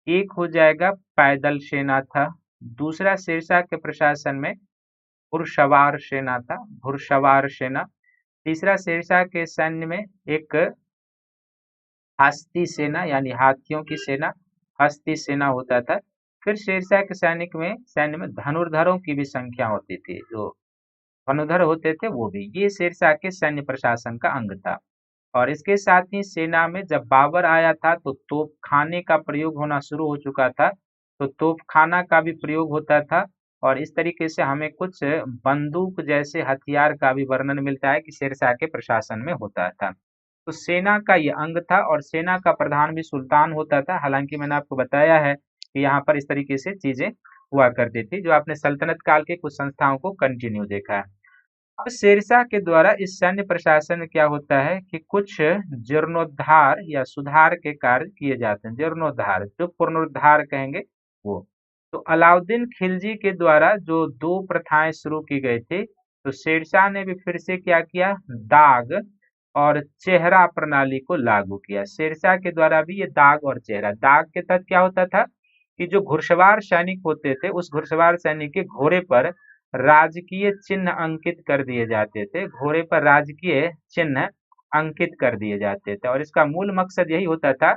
एक हो जाएगा पैदल सेना था, दूसरा शेरशाह के प्रशासन में घुड़सवार सेना था, घुड़सवार सेना, तीसरा शेरशाह के सैन्य में एक हस्ती सेना यानी हाथियों की सेना, हस्ती सेना होता था। फिर शेरशाह के सैन्य में धनुर्धरों की भी संख्या होती थी, जो धनुर्धर होते थे वो भी। ये शेरशाह के सैन्य प्रशासन का अंग था। और इसके साथ ही सेना में जब बाबर आया था तो तोपखाने का प्रयोग होना शुरू हो चुका था, तो तोपखाना का भी प्रयोग होता था। और इस तरीके से हमें कुछ बंदूक जैसे हथियार का भी वर्णन मिलता है कि शेरशाह के प्रशासन में होता था। तो सेना का ये अंग था और सेना का प्रधान भी सुल्तान होता था। हालांकि मैंने आपको बताया है कि यहाँ पर इस तरीके से चीजें हुआ करती थी, जो आपने सल्तनत काल के कुछ संस्थाओं को कंटिन्यू देखा है। अब शेरशाह के द्वारा इस सैन्य प्रशासन में क्या होता है कि कुछ जीर्णोद्धार या सुधार के कार्य किए जाते हैं। जीर्णोद्धार, जो पुनरुद्धार कहेंगे वो। तो अलाउद्दीन खिलजी के द्वारा जो दो प्रथाएं शुरू की गई थी, तो शेरशाह ने भी फिर से क्या किया, दाग और चेहरा प्रणाली को लागू किया। शेरशाह के द्वारा भी ये दाग और चेहरा, दाग के तहत क्या होता था कि जो घुड़सवार सैनिक होते थे, उस घुड़सवार सैनिक के घोड़े पर राजकीय चिन्ह अंकित कर दिए जाते थे, घोड़े पर राजकीय चिन्ह अंकित कर दिए जाते थे। और इसका मूल मकसद यही होता था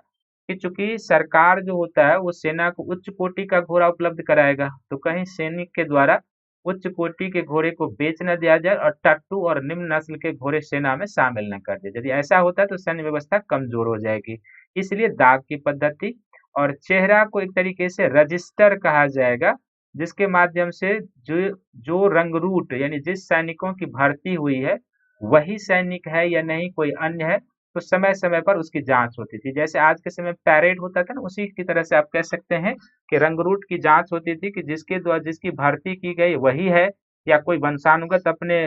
कि चूंकि सरकार जो होता है वो सेना को उच्च कोटि का घोड़ा उपलब्ध कराएगा, तो कहीं सैनिक के द्वारा उच्च कोटि के घोड़े को बेच न दिया जाए और टट्टू और निम्न नस्ल के घोड़े सेना में शामिल न कर दिए। यदि ऐसा होता है तो सैन्य व्यवस्था कमजोर हो जाएगी। इसलिए दाग की पद्धति और चेहरा को एक तरीके से रजिस्टर कहा जाएगा, जिसके माध्यम से जो जो रंगरूट यानी जिस सैनिकों की भर्ती हुई है वही सैनिक है या नहीं कोई अन्य है, तो समय समय पर उसकी जांच होती थी। जैसे आज के समय पैरेड होता था ना, उसी की तरह से आप कह सकते हैं कि रंगरूट की जांच होती थी कि जिसके द्वारा जिसकी भर्ती की गई वही है या कोई वंशानुगत अपने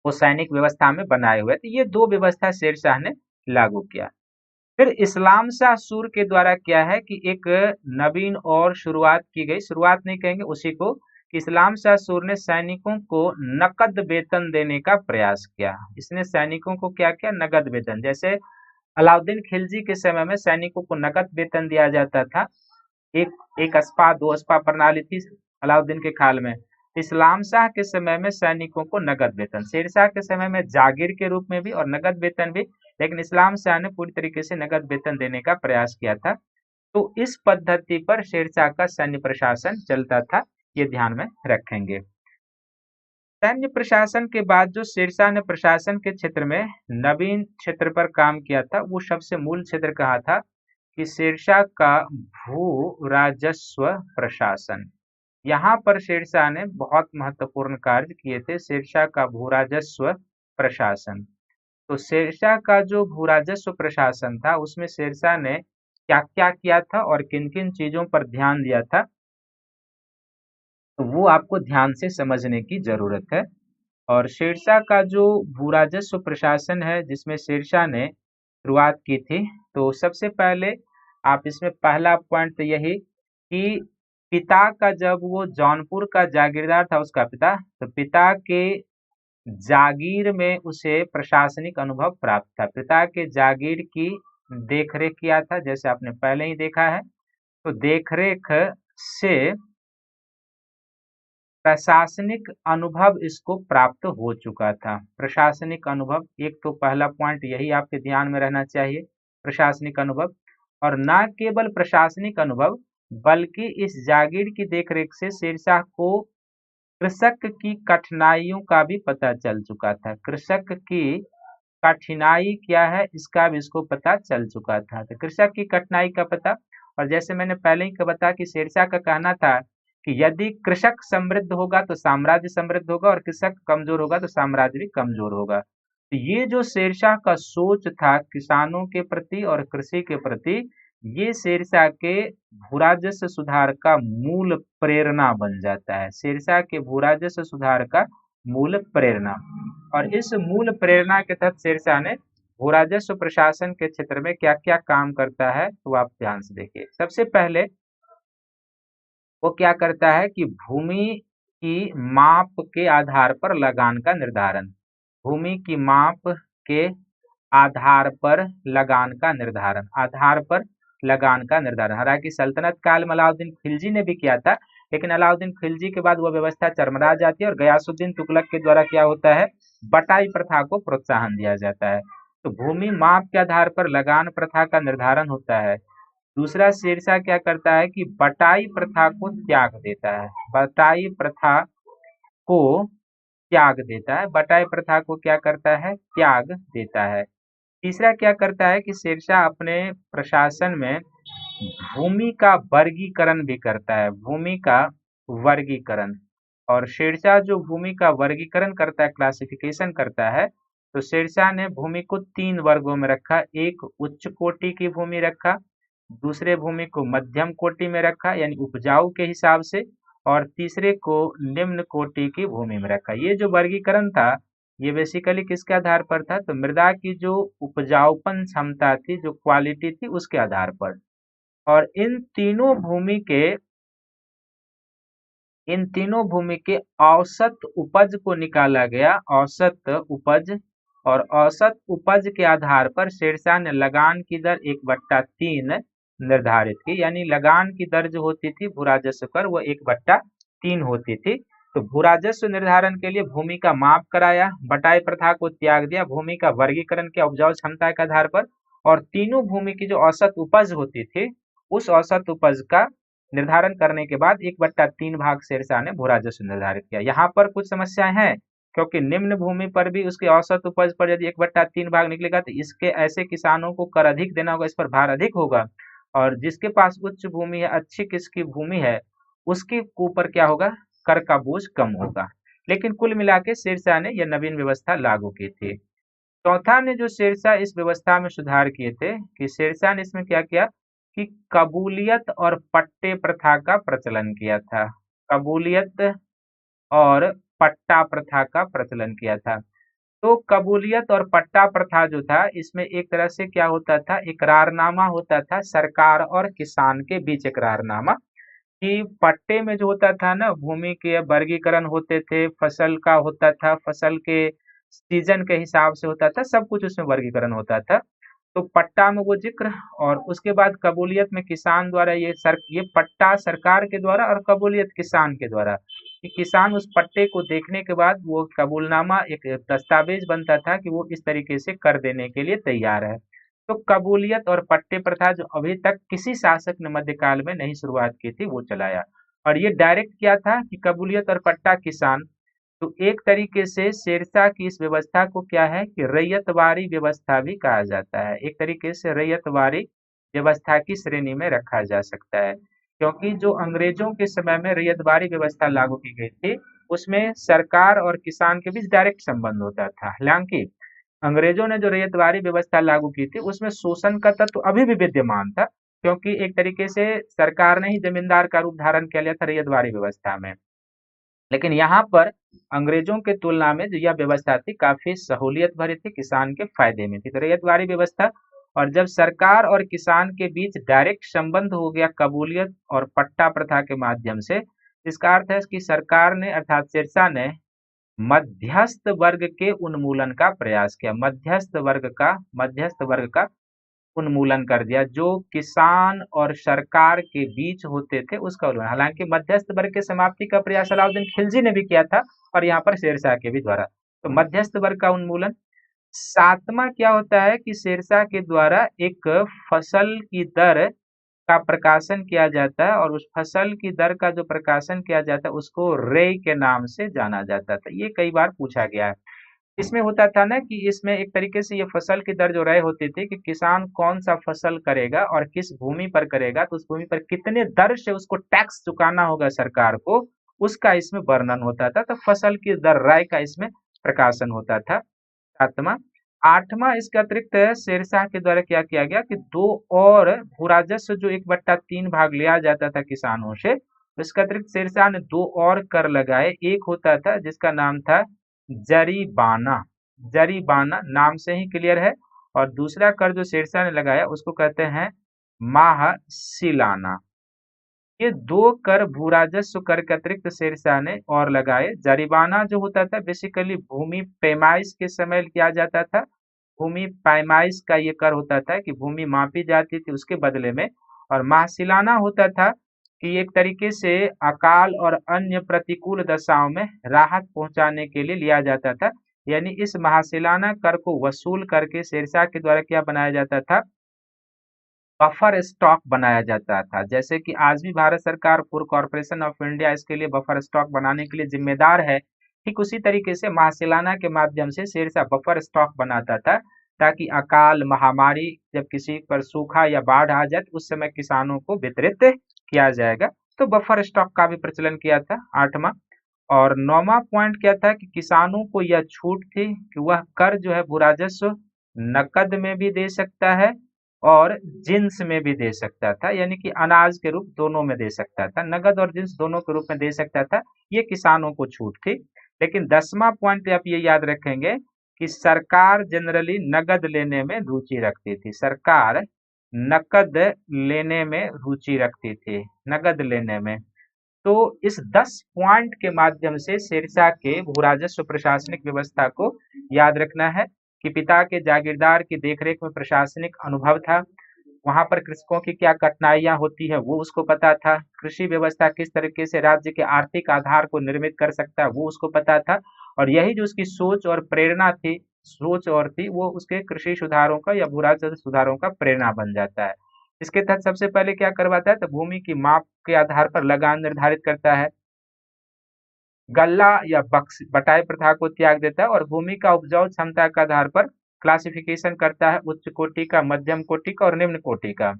वो सैनिक व्यवस्था में बनाए हुए। तो ये दो व्यवस्था शेरशाह ने लागू किया। फिर इस्लाम शाह सूर के द्वारा क्या है कि एक नवीन और शुरुआत की गई, शुरुआत नहीं कहेंगे उसी को, कि इस्लाम शाह सूर ने सैनिकों को नकद वेतन देने का प्रयास किया। इसने सैनिकों को क्या किया, नकद वेतन। जैसे अलाउद्दीन खिलजी के समय में सैनिकों को नकद वेतन दिया जाता था, एक एक अस्पा दो अस्पा प्रणाली थी अलाउद्दीन के काल में। इस्लाम शाह के समय में सैनिकों को नगद वेतन, शेरशाह के समय में जागीर के रूप में भी और नगद वेतन भी, लेकिन इस्लाम शाह ने पूरी तरीके से नगद वेतन देने का प्रयास किया था। तो इस पद्धति पर शेरशाह का सैन्य प्रशासन चलता था, ये ध्यान में रखेंगे। सैन्य प्रशासन के बाद जो शेरशाह ने प्रशासन के क्षेत्र में नवीन क्षेत्र पर काम किया था, वो सबसे मूल क्षेत्र कहा था कि शेरशाह का भू राजस्व प्रशासन। यहाँ पर शेरशाह ने बहुत महत्वपूर्ण कार्य किए थे। शेरशाह का भू राजस्व प्रशासन, तो शेरशाह का जो भू राजस्व प्रशासन था उसमें शेरशाह ने क्या क्या किया था और किन किन चीजों पर ध्यान दिया था, तो वो आपको ध्यान से समझने की जरूरत है। और शेरशाह का जो भू राजस्व प्रशासन है जिसमें शेरशाह ने शुरुआत की थी, तो सबसे पहले आप इसमें पहला पॉइंट तो यही कि पिता का, जब वो जौनपुर का जागीरदार था उसका पिता, तो पिता के जागीर में उसे प्रशासनिक अनुभव प्राप्त था। पिता के जागीर की देखरेख किया था, जैसे आपने पहले ही देखा है। तो देखरेख से प्रशासनिक अनुभव इसको प्राप्त हो चुका था। प्रशासनिक अनुभव, एक तो पहला पॉइंट यही आपके ध्यान में रहना चाहिए, प्रशासनिक अनुभव। और न केवल प्रशासनिक अनुभव बल्कि इस जागीर की देखरेख से शेरशाह को कृषक की कठिनाइयों का भी पता चल चुका था। कृषक की कठिनाई क्या है इसका भी इसको पता चल चुका था। तो कृषक की कठिनाई का पता, और जैसे मैंने पहले ही बताया कि शेरशाह का कहना था कि यदि कृषक समृद्ध होगा तो साम्राज्य समृद्ध होगा और कृषक कमजोर होगा तो साम्राज्य भी कमजोर होगा। तो ये जो शेरशाह का सोच था किसानों के प्रति और कृषि के प्रति, ये शेरशाह के भूराजस्व सुधार का मूल प्रेरणा बन जाता है। शेरशाह के भूराजस्व सुधार का मूल प्रेरणा, और इस मूल प्रेरणा के तहत शेरशाह ने भूराजस्व प्रशासन के क्षेत्र में क्या क्या काम करता है, तो आप ध्यान से देखिए। सबसे पहले वो क्या करता है कि भूमि की माप के आधार पर लगान का निर्धारण, भूमि की माप के आधार पर लगान का निर्धारण, आधार पर लगान का निर्धारण। हालांकि सल्तनत काल में अलाउद्दीन खिलजी ने भी किया था, लेकिन अलाउद्दीन खिलजी के बाद वह व्यवस्था चरमरा जाती है और गयासुद्दीन तुगलक के द्वारा क्या होता है, बटाई प्रथा को प्रोत्साहन दिया जाता है। तो भूमि माप के आधार पर लगान प्रथा का निर्धारण होता है। दूसरा, शेरशाह क्या करता है कि बटाई प्रथा को त्याग देता है, बटाई प्रथा को त्याग देता है, बटाई प्रथा को क्या करता है, त्याग देता है। तीसरा क्या करता है कि शेरशाह अपने प्रशासन में भूमि का वर्गीकरण भी करता है, भूमि का वर्गीकरण। और शेरशाह जो भूमि का वर्गीकरण करता है, क्लासिफिकेशन करता है, तो शेरशाह ने भूमि को 3 वर्गों में रखा। एक उच्च कोटि की भूमि रखा, दूसरे भूमि को मध्यम कोटि में रखा यानी उपजाऊ के हिसाब से, और तीसरे को निम्न कोटि की भूमि में रखा। ये जो वर्गीकरण था ये बेसिकली किसके आधार पर था, तो मृदा की जो उपजाऊपन क्षमता थी, जो क्वालिटी थी, उसके आधार पर। और इन तीनों भूमि के औसत उपज को निकाला गया, औसत उपज। और औसत उपज के आधार पर शेरशाह ने लगान की दर 1/3 निर्धारित की, यानी लगान की दर जो होती थी भूराजस्व पर वो 1/3 होती थी। तो भूराजस्व निर्धारण के लिए भूमि का माप कराया, बटाई प्रथा को त्याग दिया, भूमि का वर्गीकरण किया उपजाऊ क्षमता के आधार पर, और तीनों भूमि की जो औसत उपज होती थी, उस औसत उपज का निर्धारण करने के बाद 1/3 भाग शेरशाह ने भू राजस्व निर्धारित किया। यहाँ पर कुछ समस्याएं हैं, क्योंकि निम्न भूमि पर भी उसकी औसत उपज पर यदि 1/3 भाग निकलेगा तो इसके ऐसे किसानों को कर अधिक देना होगा, इस पर भार अधिक होगा। और जिसके पास उच्च भूमि है, अच्छी किसकी भूमि है, उसके ऊपर क्या होगा, कर का बोझ कम होगा। लेकिन कुल मिला के शेरशाह ने यह नवीन व्यवस्था लागू की थी। चौथा ने जो शेरशाह इस व्यवस्था में सुधार किए थे कि शेरशाह ने इसमें क्या किया कि कबूलियत और पट्टे प्रथा का प्रचलन किया था। कबूलियत और पट्टा प्रथा का प्रचलन किया था। तो कबूलियत और पट्टा प्रथा जो था, इसमें एक तरह से क्या होता था, इकरारनामा होता था सरकार और किसान के बीच। इकरारनामा कि पट्टे में जो होता था ना, भूमि के वर्गीकरण होते थे, फसल का होता था, फसल के सीजन के हिसाब से होता था, सब कुछ उसमें वर्गीकरण होता था। तो पट्टा में वो जिक्र, और उसके बाद कबूलियत में किसान द्वारा ये पट्टा सरकार के द्वारा और कबूलियत किसान के द्वारा, कि किसान उस पट्टे को देखने के बाद वो कबूलनामा एक दस्तावेज बनता था कि वो इस तरीके से कर देने के लिए तैयार है। तो कबूलियत और पट्टे प्रथा जो अभी तक किसी शासक ने मध्यकाल में नहीं शुरुआत की थी, वो चलाया। और ये डायरेक्ट क्या था कि कबूलियत और पट्टा किसान, तो एक तरीके से शेरशाह की इस व्यवस्था को क्या है कि रैयतवारी व्यवस्था भी कहा जाता है। एक तरीके से रैयतवारी व्यवस्था की श्रेणी में रखा जा सकता है, क्योंकि जो अंग्रेजों के समय में रैयतवारी व्यवस्था लागू की गई थी, उसमें सरकार और किसान के बीच डायरेक्ट संबंध होता था। हालांकि अंग्रेजों ने जो रैयतवारी व्यवस्था लागू की थी, उसमें शोषण का तत्व अभी भी विद्यमान था, क्योंकि एक तरीके से सरकार ने ही जमींदार का रूप धारण कर लिया था रैयतवारी व्यवस्था में। लेकिन यहाँ पर अंग्रेजों के तुलना में जो यह व्यवस्था थी, काफी सहूलियत भरी थी, किसान के फायदे में थी। तो रैयतवारी व्यवस्था, और जब सरकार और किसान के बीच डायरेक्ट संबंध हो गया कबूलियत और पट्टा प्रथा के माध्यम से, इसका अर्थ है कि सरकार ने अर्थात शेरशाह ने मध्यस्थ वर्ग के उन्मूलन का प्रयास किया। मध्यस्थ वर्ग का उन्मूलन कर दिया, जो किसान और सरकार के बीच होते थे उसका उन्मूलन। हालांकि मध्यस्थ वर्ग की समाप्ति का प्रयास अलाउद्दीन खिलजी ने भी किया था, और यहाँ पर शेरशाह के भी द्वारा। तो मध्यस्थ वर्ग का उन्मूलन। सातवां क्या होता है कि शेरशाह के द्वारा एक फसल की दर का प्रकाशन किया जाता है, और उस फसल की दर का जो प्रकाशन किया जाता है उसको रे के नाम से जाना जाता था। ये कई बार पूछा गया है। इसमें होता था ना कि इसमें एक तरीके से ये फसल की दर जो रहे होती थी कि किसान कौन सा फसल करेगा और किस भूमि पर करेगा, तो उस भूमि पर कितने दर से उसको टैक्स चुकाना होगा सरकार को, उसका इसमें वर्णन होता था। तो फसल की दर राय का इसमें प्रकाशन होता था। सातवां। आठवां, इसके अतिरिक्त शेरशाह के द्वारा क्या किया गया कि दो और भू राजस्व जो 1/3 भाग लिया जाता था किसानों से, इसके अतिरिक्त शेरशाह ने दो और कर लगाए। एक होता था जिसका नाम था जरीबाना। जरीबाना नाम से ही क्लियर है। और दूसरा कर जो शेरशाह ने लगाया उसको कहते हैं महासिलाना। ये दो कर भू राजस्व कर के अतिरिक्त शेरशाह ने और लगाए। जरीबाना जो होता था बेसिकली भूमि पैमाइश के समय किया जाता था। भूमि पैमाइश का ये कर होता था कि भूमि मापी जाती थी उसके बदले में। और महासिलाना होता था कि एक तरीके से अकाल और अन्य प्रतिकूल दशाओं में राहत पहुंचाने के लिए लिया जाता था। यानी इस महासिलाना कर को वसूल करके शेरशाह के द्वारा क्या बनाया जाता था, बफर स्टॉक बनाया जाता था। जैसे कि आज भी भारत सरकार फूड कॉर्पोरेशन ऑफ इंडिया इसके लिए बफर स्टॉक बनाने के लिए जिम्मेदार है, ठीक उसी तरीके से महासिलाना के माध्यम से शेरशाह बफर स्टॉक बनाता था, ताकि अकाल, महामारी, जब किसी पर सूखा या बाढ़ आ जाए तो उस समय किसानों को वितरित किया जाएगा। तो बफर स्टॉक का भी प्रचलन किया था। आठवां। और नौवां पॉइंट क्या था कि किसानों को यह छूट थी कि वह कर जो है भू राजस्व नकद में भी दे सकता है और जिन्स में भी दे सकता था, यानी कि अनाज के रूप दोनों में दे सकता था, नगद और जिन्स दोनों के रूप में दे सकता था। ये किसानों को छूट थी। लेकिन 10वां पॉइंट आप ये याद रखेंगे कि सरकार जनरली नगद लेने में रुचि रखती थी। सरकार नकद लेने में रुचि रखती थी, नगद लेने में। तो इस 10 पॉइंट के माध्यम से शेरशाह के भू राजस्व प्रशासनिक व्यवस्था को याद रखना है कि पिता के जागीरदार की देखरेख में प्रशासनिक अनुभव था, वहां पर कृषकों की क्या कठिनाइयां होती है वो उसको पता था, कृषि व्यवस्था किस तरीके से राज्य के आर्थिक आधार को निर्मित कर सकता है वो उसको पता था, और यही जो उसकी सोच और प्रेरणा थी, वो उसके कृषि सुधारों का या भू राजस्व सुधारों का प्रेरणा बन जाता है। इसके तहत सबसे पहले क्या करवाता है, तो भूमि की माप के आधार पर लगान निर्धारित करता है, गल्ला या बटाई प्रथा को त्याग देता है और भूमि का उपजाऊ क्षमता के आधार पर क्लासिफिकेशन करता है, उच्च कोटि का, मध्यम कोटि का और निम्न कोटि का।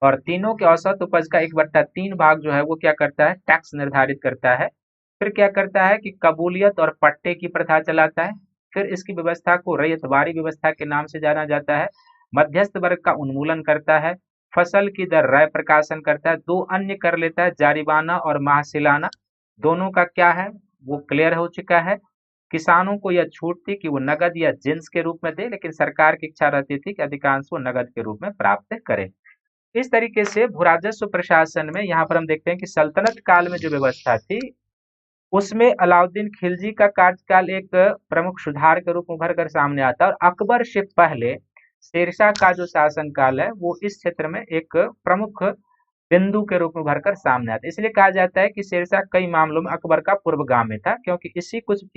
और तीनों के औसत उपज का 1/3 भाग जो है वो क्या करता है, टैक्स निर्धारित करता है। फिर क्या करता है कि कबूलियत और पट्टे की प्रथा चलाता है। फिर इसकी व्यवस्था को रैयतवारी व्यवस्था के नाम से जाना जाता है। मध्यस्थ वर्ग का उन्मूलन करता है, फसल की दर राय प्रकाशन करता है, दो अन्य कर लेता है, जारिबाना और महासिलाना। दोनों का क्या है वो क्लियर हो चुका है। किसानों को यह छूट थी कि वो नगद या जिन्स के रूप में दे, लेकिन सरकार की इच्छा रहती थी कि अधिकांश वो नगद के रूप में प्राप्त करे। इस तरीके से भूराजस्व प्रशासन में यहाँ पर हम देखते हैं कि सल्तनत काल में जो व्यवस्था थी उसमें अलाउद्दीन खिलजी का कार्यकाल एक प्रमुख सुधार के रूप में उभर कर सामने आता है, और अकबर से पहले शेरशाह का जो शासन काल है वो इस क्षेत्र में एक प्रमुख बिंदु के रूप में उभर कर सामने आता है। इसलिए कहा जाता है कि शेरशाह कई मामलों में अकबर का पूर्वगामी था, क्योंकि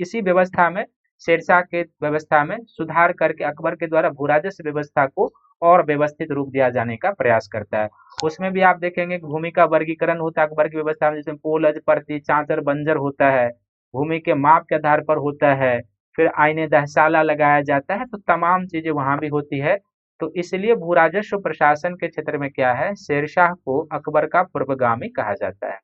इसी व्यवस्था में, शेरशाह के व्यवस्था में सुधार करके अकबर के द्वारा भूराजस्व व्यवस्था को और व्यवस्थित रूप दिया जाने का प्रयास करता है। उसमें भी आप देखेंगे कि भूमि का वर्गीकरण होता है अकबर की व्यवस्था में, जिसमें पोलज, परती, चांचर, बंजर होता है, भूमि के माप के आधार पर होता है, फिर आईने दहसाला लगाया जाता है, तो तमाम चीजें वहां भी होती है। तो इसलिए भूराजस्व प्रशासन के क्षेत्र में क्या है, शेरशाह को अकबर का पूर्वगामी कहा जाता है।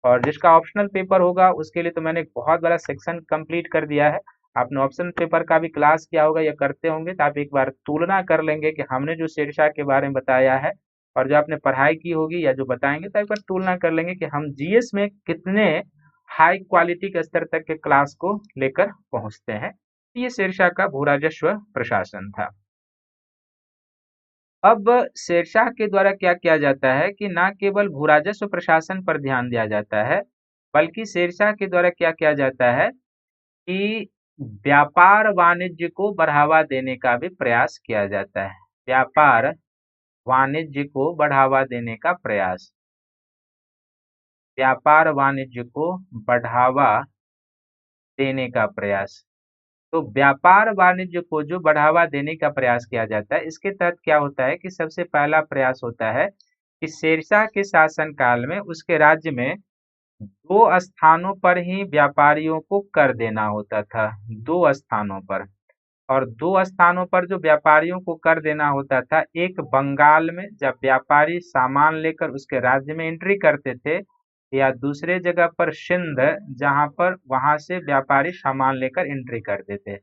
और जिसका ऑप्शनल पेपर होगा उसके लिए तो मैंने एक बहुत बड़ा सेक्शन कंप्लीट कर दिया है। आपने ऑप्शनल पेपर का भी क्लास किया होगा या करते होंगे, तो आप एक बार तुलना कर लेंगे कि हमने जो शेरशाह के बारे में बताया है और जो आपने पढ़ाई की होगी या जो बताएंगे, तो एक बार तुलना कर लेंगे कि हम जीएस में कितने हाई क्वालिटी के स्तर तक के क्लास को लेकर पहुंचते हैं। ये शेरशाह का भूराजस्व प्रशासन था। अब शेरशाह के द्वारा क्या किया जाता है कि ना केवल भूराजस्व प्रशासन पर ध्यान दिया जाता है, बल्कि शेरशाह के द्वारा क्या किया जाता है कि व्यापार वाणिज्य को बढ़ावा देने का भी प्रयास किया जाता है। व्यापार वाणिज्य को बढ़ावा देने का प्रयास, व्यापार वाणिज्य को बढ़ावा देने का प्रयास। तो व्यापार वाणिज्य को जो बढ़ावा देने का प्रयास किया जाता है, इसके तहत क्या होता है कि सबसे पहला प्रयास होता है कि शेरशाह के शासन काल में उसके राज्य में 2 स्थानों पर ही व्यापारियों को कर देना होता था। 2 स्थानों पर, और 2 स्थानों पर जो व्यापारियों को कर देना होता था, एक बंगाल में जब व्यापारी सामान लेकर उसके राज्य में एंट्री करते थे, या दूसरे जगह पर सिंध, जहां पर वहां से व्यापारी सामान लेकर एंट्री करते थे।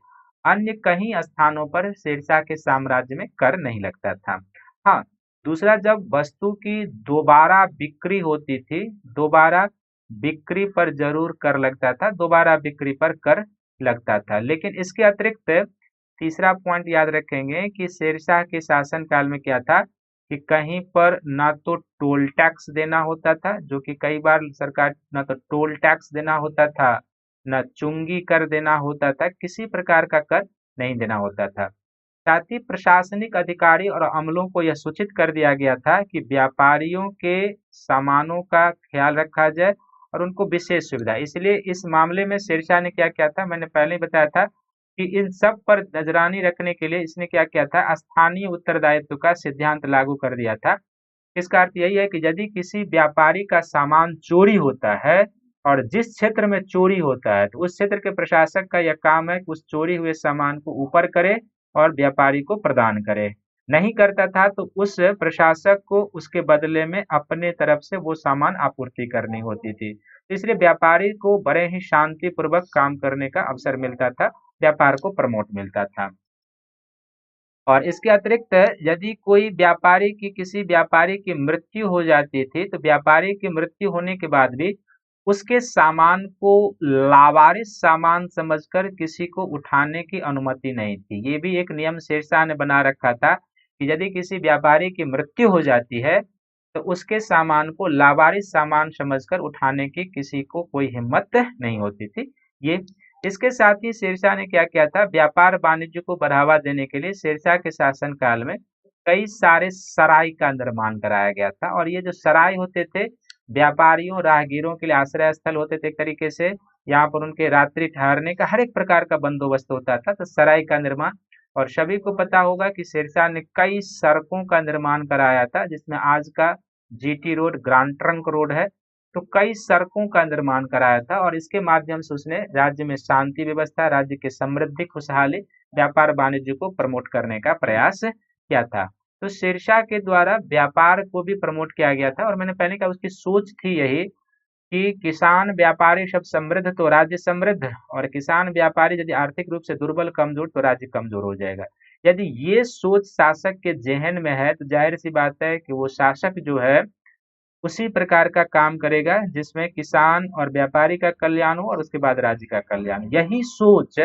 अन्य कहीं स्थानों पर शेरशाह के साम्राज्य में कर नहीं लगता था। हाँ, दूसरा, जब वस्तु की दोबारा बिक्री होती थी, दोबारा बिक्री पर जरूर कर लगता था, दोबारा बिक्री पर कर लगता था। लेकिन इसके अतिरिक्त तीसरा पॉइंट याद रखेंगे कि शेरशाह के शासन काल में क्या था कि कहीं पर ना तो टोल टैक्स देना होता था, जो कि कई बार सरकार ना तो टोल टैक्स देना होता था, ना चुंगी कर देना होता था, किसी प्रकार का कर नहीं देना होता था। साथ ही प्रशासनिक अधिकारी और अमलों को यह सूचित कर दिया गया था कि व्यापारियों के सामानों का ख्याल रखा जाए और उनको विशेष सुविधा। इसलिए इस मामले में शेरशाह ने क्या किया था, मैंने पहले ही बताया था कि इन सब पर नजरानी रखने के लिए इसने क्या किया था, स्थानीय उत्तरदायित्व का सिद्धांत लागू कर दिया था। इसका अर्थ यही है कि यदि किसी व्यापारी का सामान चोरी होता है और जिस क्षेत्र में चोरी होता है, तो उस क्षेत्र के प्रशासक का यह काम है कि उस चोरी हुए सामान को ऊपर करे और व्यापारी को प्रदान करे। नहीं करता था तो उस प्रशासक को उसके बदले में अपने तरफ से वो सामान आपूर्ति करनी होती थी। इसलिए व्यापारी को बड़े ही शांतिपूर्वक काम करने का अवसर मिलता था, व्यापार को प्रमोट मिलता था। और इसके अतिरिक्त यदि कोई व्यापारी की किसी व्यापारी की मृत्यु हो जाती थी, तो व्यापारी की मृत्यु होने के बाद भी उसके सामान को लावारिस सामान समझकर किसी को उठाने की अनुमति नहीं थी। ये भी एक नियम शेरशाह ने बना रखा था कि यदि किसी व्यापारी की मृत्यु हो जाती है तो उसके सामान को लावारिस सामान समझकर उठाने की किसी को कोई हिम्मत नहीं होती थी। ये इसके साथ ही शेरशाह ने क्या किया था, व्यापार वाणिज्य को बढ़ावा देने के लिए शेरशाह के शासन काल में कई सारे सराय का निर्माण कराया गया था। और ये जो सराय होते थे, व्यापारियों राहगीरों के लिए आश्रय स्थल होते थे एक तरीके से, यहाँ पर उनके रात्रि ठहरने का हर एक प्रकार का बंदोबस्त होता था। तो सराय का निर्माण, और सभी को पता होगा कि शेरशाह ने कई सड़कों का निर्माण कराया था, जिसमें आज का GT road, grand trunk road है। तो कई सड़कों का निर्माण कराया था, और इसके माध्यम से उसने राज्य में शांति व्यवस्था, राज्य की समृद्धि, खुशहाली, व्यापार वाणिज्य को प्रमोट करने का प्रयास किया था। तो शेरशाह के द्वारा व्यापार को भी प्रमोट किया गया था, और मैंने पहले कहा उसकी सोच थी यही कि किसान व्यापारी सब समृद्ध तो राज्य समृद्ध, और किसान व्यापारी यदि आर्थिक रूप से दुर्बल कमजोर तो राज्य कमजोर हो जाएगा। यदि ये सोच शासक के जेहन में है तो जाहिर सी बात है कि वो शासक जो है उसी प्रकार का काम करेगा जिसमें किसान और व्यापारी का कल्याण हो और उसके बाद राज्य का कल्याण। यही सोच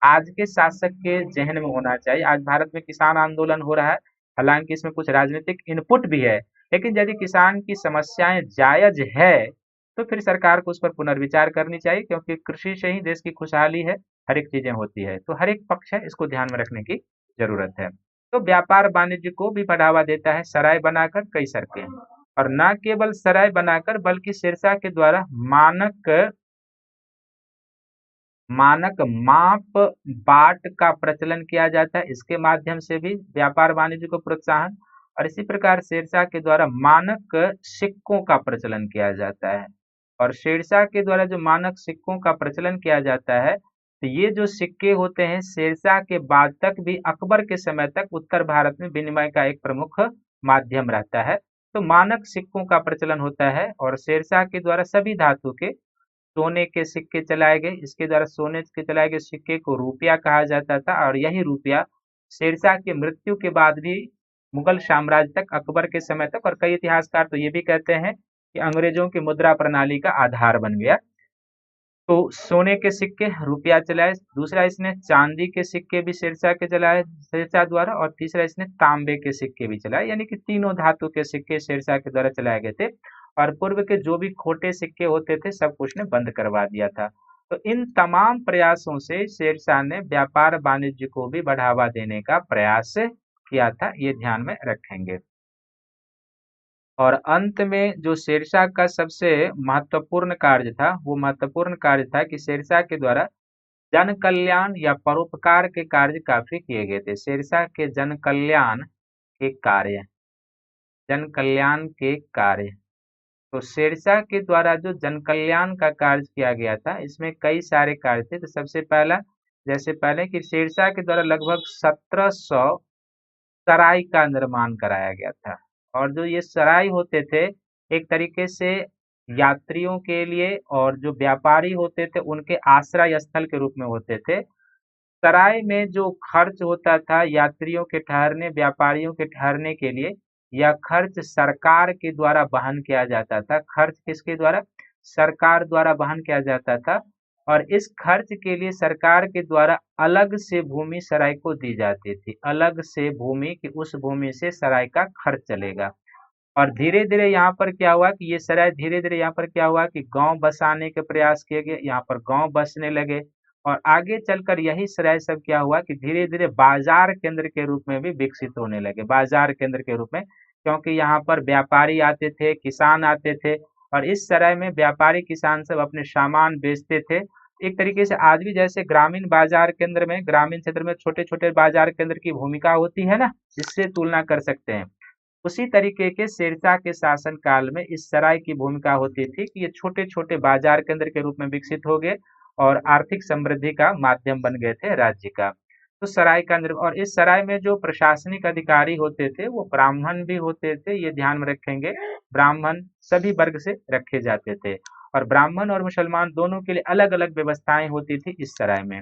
आज के शासक के जहन में होना चाहिए। आज भारत में किसान आंदोलन हो रहा है, हालांकि इसमें कुछ राजनीतिक इनपुट भी है, लेकिन यदि किसान की समस्याएं जायज है तो फिर सरकार को उस पर पुनर्विचार करनी चाहिए, क्योंकि कृषि से ही देश की खुशहाली है, हर एक चीजें होती है। तो हर एक पक्ष है, इसको ध्यान में रखने की जरूरत है। तो व्यापार वाणिज्य को भी बढ़ावा देता है सराय बनाकर कई सड़कें, और न केवल सराय बनाकर बल्कि शेरशाह के द्वारा मानक मानक माप बाट का प्रचलन किया जाता है, इसके माध्यम से भी व्यापार वाणिज्य को प्रोत्साहन। और इसी प्रकार शेरशाह के द्वारा मानक सिक्कों का प्रचलन किया जाता है, और शेरशाह के द्वारा जो मानक सिक्कों का प्रचलन किया जाता है, तो ये जो सिक्के होते हैं शेरशाह के बाद तक भी अकबर के समय तक उत्तर भारत में विनिमय का एक प्रमुख माध्यम रहता है। तो मानक सिक्कों का प्रचलन होता है, और शेरशाह के द्वारा सभी धातु के सोने के सिक्के चलाए गए। इसके द्वारा सोने के चलाए गए सिक्के को रुपया कहा जाता था, और यही रुपया शेरशाह की मृत्यु के बाद भी मुगल साम्राज्य तक, अकबर के समय तक, और कई इतिहासकार तो ये भी कहते हैं कि अंग्रेजों की मुद्रा प्रणाली का आधार बन गया। तो सोने के सिक्के, रुपया चलाए। दूसरा, इसने चांदी के सिक्के भी शेरशाह के चलाए शेरशाह द्वारा, और तीसरा इसने तांबे के सिक्के भी चलाए, यानी कि तीनों धातु के सिक्के शेरशाह के द्वारा चलाए गए थे। और पूर्व के जो भी खोटे सिक्के होते थे सबको उसने बंद करवा दिया था। तो इन तमाम प्रयासों से शेरशाह ने व्यापार वाणिज्य को भी बढ़ावा देने का प्रयास किया था, ये ध्यान में रखेंगे। और अंत में जो शेरशाह का सबसे महत्वपूर्ण कार्य था, वो महत्वपूर्ण कार्य था कि शेरशाह के द्वारा जन कल्याण या परोपकार के कार्य काफी किए गए थे। शेरशाह के जन कल्याण के कार्य, तो शेरशाह के द्वारा जो जन कल्याण का कार्य किया गया था, इसमें कई सारे कार्य थे। तो सबसे पहला, जैसे पहले कि शेरशाह के द्वारा लगभग 1700 सराय का निर्माण कराया गया था। और जो ये सराय होते थे एक तरीके से यात्रियों के लिए, और जो व्यापारी होते थे उनके आश्रय स्थल के रूप में होते थे। सराय में जो खर्च होता था यात्रियों के ठहरने, व्यापारियों के ठहरने के लिए, यह खर्च सरकार के द्वारा वहन किया जाता था। खर्च किसके द्वारा? सरकार द्वारा वहन किया जाता था। और इस खर्च के लिए सरकार के द्वारा अलग से भूमि सराय को दी जाती थी, अलग से भूमि, कि उस भूमि से सराय का खर्च चलेगा। और धीरे धीरे यहाँ पर क्या हुआ कि ये सराय, धीरे धीरे यहाँ पर क्या हुआ कि गांव बसाने के प्रयास किए गए, यहाँ पर गांव बसने लगे। और आगे चलकर यही सराय सब क्या हुआ कि धीरे धीरे बाजार केंद्र के रूप में भी विकसित होने लगे, बाजार केंद्र के रूप में, क्योंकि यहाँ पर व्यापारी आते थे, किसान आते थे, और इस सराय में व्यापारी किसान सब अपने सामान बेचते थे। एक तरीके से आज भी जैसे ग्रामीण बाजार केंद्र में, ग्रामीण क्षेत्र में छोटे छोटे बाजार केंद्र की भूमिका होती है ना, इससे तुलना कर सकते हैं। उसी तरीके के शेरशाह के शासन काल में इस सराय की भूमिका होती थी कि ये छोटे छोटे बाजार केंद्र के रूप में विकसित हो गए और आर्थिक समृद्धि का माध्यम बन गए थे राज्य का। तो सराय का और इस सराय में जो प्रशासनिक अधिकारी होते थे वो ब्राह्मण भी होते थे, ये ध्यान में रखेंगे। ब्राह्मण सभी वर्ग से रखे जाते थे, और ब्राह्मण और मुसलमान दोनों के लिए अलग अलग व्यवस्थाएं होती थी इस सराय में।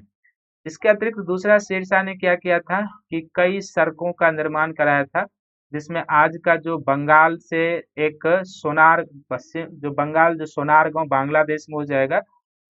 इसके अतिरिक्त दूसरा शेरशाह ने क्या किया था कि कई सड़कों का निर्माण कराया था, जिसमें आज का जो बंगाल से एक सोनार, पश्चिम जो बंगाल, जो सोनार गांव बांग्लादेश में हो जाएगा,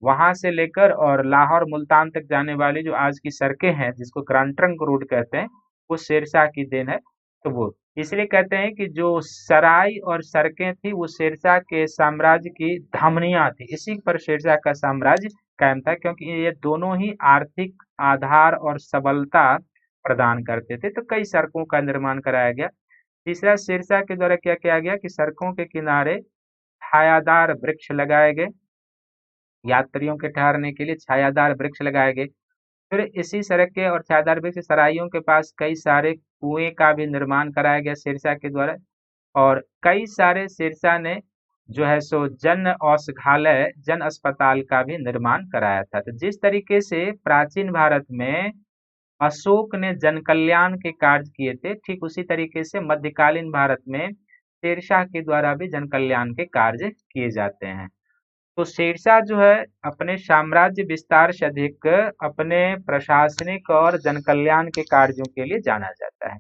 वहां से लेकर और लाहौर मुल्तान तक जाने वाली जो आज की सड़कें हैं, जिसको ग्रांड ट्रंक रोड कहते हैं, वो शेरशाह की देन है। तो वो इसलिए कहते हैं कि जो सराय और सड़कें थी वो शेरशाह के साम्राज्य की धमनियां थी, इसी पर शेरशाह का साम्राज्य कायम था, क्योंकि ये दोनों ही आर्थिक आधार और सबलता प्रदान करते थे। तो कई सड़कों का निर्माण कराया गया। तीसरा, शेरशाह के द्वारा क्या किया गया कि सड़कों के किनारे छायादार वृक्ष लगाए गए, यात्रियों के ठहरने के लिए छायादार वृक्ष लगाए गए। फिर इसी सड़क के और छायादार वृक्ष सराइयों के पास कई सारे कुएं का भी निर्माण कराया गया शेरशाह के द्वारा। और कई सारे शेरशाह ने जो है सो जन औषधालय जन अस्पताल का भी निर्माण कराया था। तो जिस तरीके से प्राचीन भारत में अशोक ने जन कल्याण के कार्य किए थे, ठीक उसी तरीके से मध्यकालीन भारत में शेरशाह के द्वारा भी जन कल्याण के कार्य किए जाते हैं। तो शेरशाह जो है अपने साम्राज्य विस्तार से अधिक अपने प्रशासनिक और जन कल्याण के कार्यों के लिए जाना जाता है।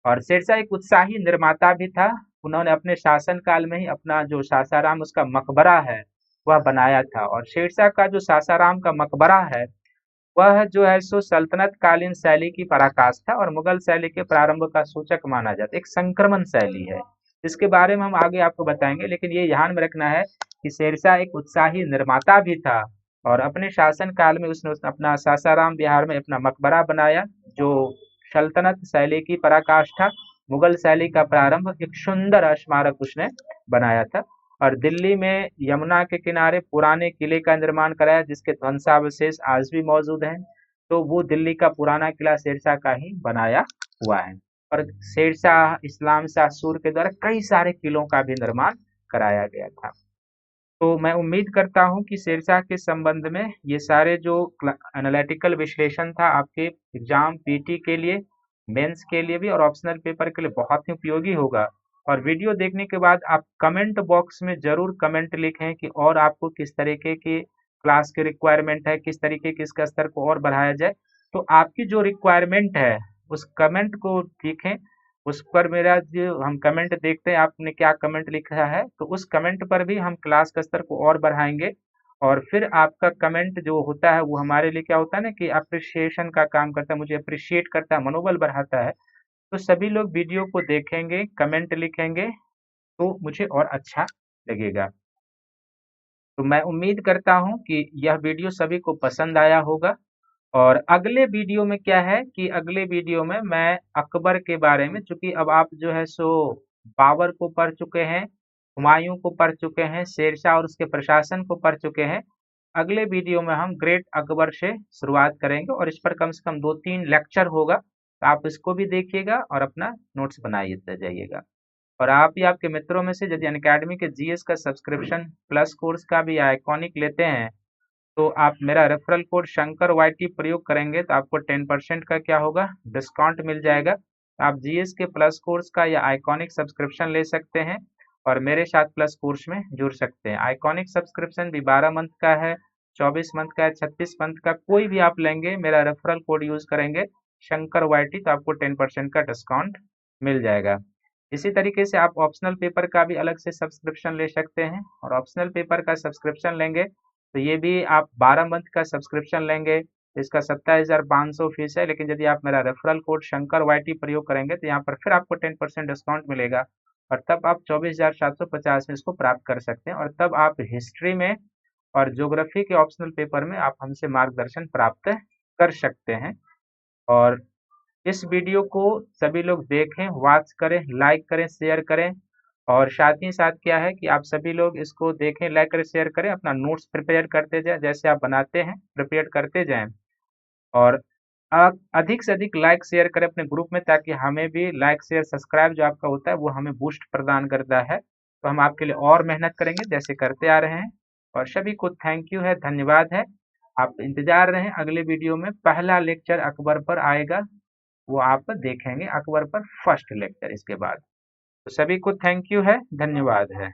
और शेरशाह एक उत्साही निर्माता भी था। उन्होंने अपने शासन काल में ही अपना जो सासाराम उसका मकबरा है वह बनाया था। और शेरशाह का जो सासाराम का मकबरा है वह जो है सो सल्तनत कालीन शैली की पराकाष्ठा और मुगल शैली के प्रारंभ का सूचक माना जाता है। एक संक्रमण शैली है, इसके बारे में हम आगे आपको बताएंगे। लेकिन ये ध्यान में रखना है कि शेरशाह एक उत्साही निर्माता भी था और अपने शासन काल में उसने अपना सासाराम बिहार में अपना मकबरा बनाया, जो सल्तनत शैली की पराकाष्ठा मुगल शैली का प्रारंभ एक सुंदर स्मारक उसने बनाया था। और दिल्ली में यमुना के किनारे पुराने किले का निर्माण कराया जिसके ध्वंसावशेष आज भी मौजूद हैं। तो वो दिल्ली का पुराना किला शेरशाह का ही बनाया हुआ है। और शेरशाह इस्लाम शाह सूर के द्वारा कई सारे किलों का भी निर्माण कराया गया था। तो मैं उम्मीद करता हूं कि शेरशाह के संबंध में ये सारे जो एनालिटिकल विश्लेषण था आपके एग्जाम पीटी के लिए, मेंस के लिए भी और ऑप्शनल पेपर के लिए बहुत ही उपयोगी होगा। और वीडियो देखने के बाद आप कमेंट बॉक्स में जरूर कमेंट लिखें कि और आपको किस तरीके की क्लास की रिक्वायरमेंट है, किस तरीके की इसका स्तर को और बढ़ाया जाए। तो आपकी जो रिक्वायरमेंट है उस कमेंट को लिखें, उस पर मेरा जो हम कमेंट देखते हैं आपने क्या कमेंट लिखा है, तो उस कमेंट पर भी हम क्लास का स्तर को और बढ़ाएंगे। और फिर आपका कमेंट जो होता है वो हमारे लिए क्या होता है ना कि अप्रिसिएशन का काम करता है, मुझे अप्रिशिएट करता है, मनोबल बढ़ाता है। तो सभी लोग वीडियो को देखेंगे, कमेंट लिखेंगे तो मुझे और अच्छा लगेगा। तो मैं उम्मीद करता हूँ कि यह वीडियो सभी को पसंद आया होगा। और अगले वीडियो में क्या है कि अगले वीडियो में मैं अकबर के बारे में, चूंकि अब आप जो है सो बाबर को पढ़ चुके हैं, हुमायूं को पढ़ चुके हैं, शेरशाह और उसके प्रशासन को पढ़ चुके हैं, अगले वीडियो में हम ग्रेट अकबर से शुरुआत करेंगे और इस पर कम से कम 2-3 लेक्चर होगा। तो आप इसको भी देखिएगा और अपना नोट्स बनाइए जाइएगा। और आप ही आपके मित्रों में से यदि अनअकैडमी के जीएस का सब्सक्रिप्शन प्लस कोर्स का भी आइकॉनिक लेते हैं तो आप मेरा रेफरल कोड शंकर वाईटी प्रयोग करेंगे तो आपको 10% का क्या होगा डिस्काउंट मिल जाएगा। आप जीएस के प्लस कोर्स का या आइकॉनिक सब्सक्रिप्शन ले सकते हैं और मेरे साथ प्लस कोर्स में जुड़ सकते हैं। आइकॉनिक सब्सक्रिप्शन भी 12 मंथ का है, 24 मंथ का है, 36 मंथ का, कोई भी आप लेंगे मेरा रेफरल कोड यूज करेंगे शंकर वाईटी तो आपको 10% का डिस्काउंट मिल जाएगा। इसी तरीके से आप ऑप्शनल पेपर का भी अलग से सब्सक्रिप्शन ले सकते हैं और ऑप्शनल पेपर का सब्सक्रिप्शन लेंगे तो ये भी आप 12 मंथ का सब्सक्रिप्शन लेंगे तो इसका 27,500 फीस है। लेकिन यदि आप मेरा रेफरल कोड शंकर वाईटी प्रयोग करेंगे तो यहाँ पर फिर आपको 10% डिस्काउंट मिलेगा और तब आप 24,750 में इसको प्राप्त कर सकते हैं। और तब आप हिस्ट्री में और ज्योग्राफी के ऑप्शनल पेपर में आप हमसे मार्गदर्शन प्राप्त कर सकते हैं। और इस वीडियो को सभी लोग देखें, वॉच करें, लाइक करें, शेयर करें। और साथ ही साथ क्या है कि आप सभी लोग इसको देखें, लाइक करें, शेयर करें, अपना नोट्स प्रिपेयर करते जाएं, जैसे आप बनाते हैं प्रिपेयर करते जाएं। और आप अधिक से अधिक लाइक शेयर करें अपने ग्रुप में ताकि हमें भी लाइक शेयर सब्सक्राइब जो आपका होता है वो हमें बूस्ट प्रदान करता है। तो हम आपके लिए और मेहनत करेंगे जैसे करते आ रहे हैं। और सभी को थैंक यू है, धन्यवाद है। आप इंतजार रहें, अगले वीडियो में पहला लेक्चर अकबर पर आएगा, वो आप देखेंगे अकबर पर फर्स्ट लेक्चर इसके बाद। तो सभी को थैंक यू है, धन्यवाद है।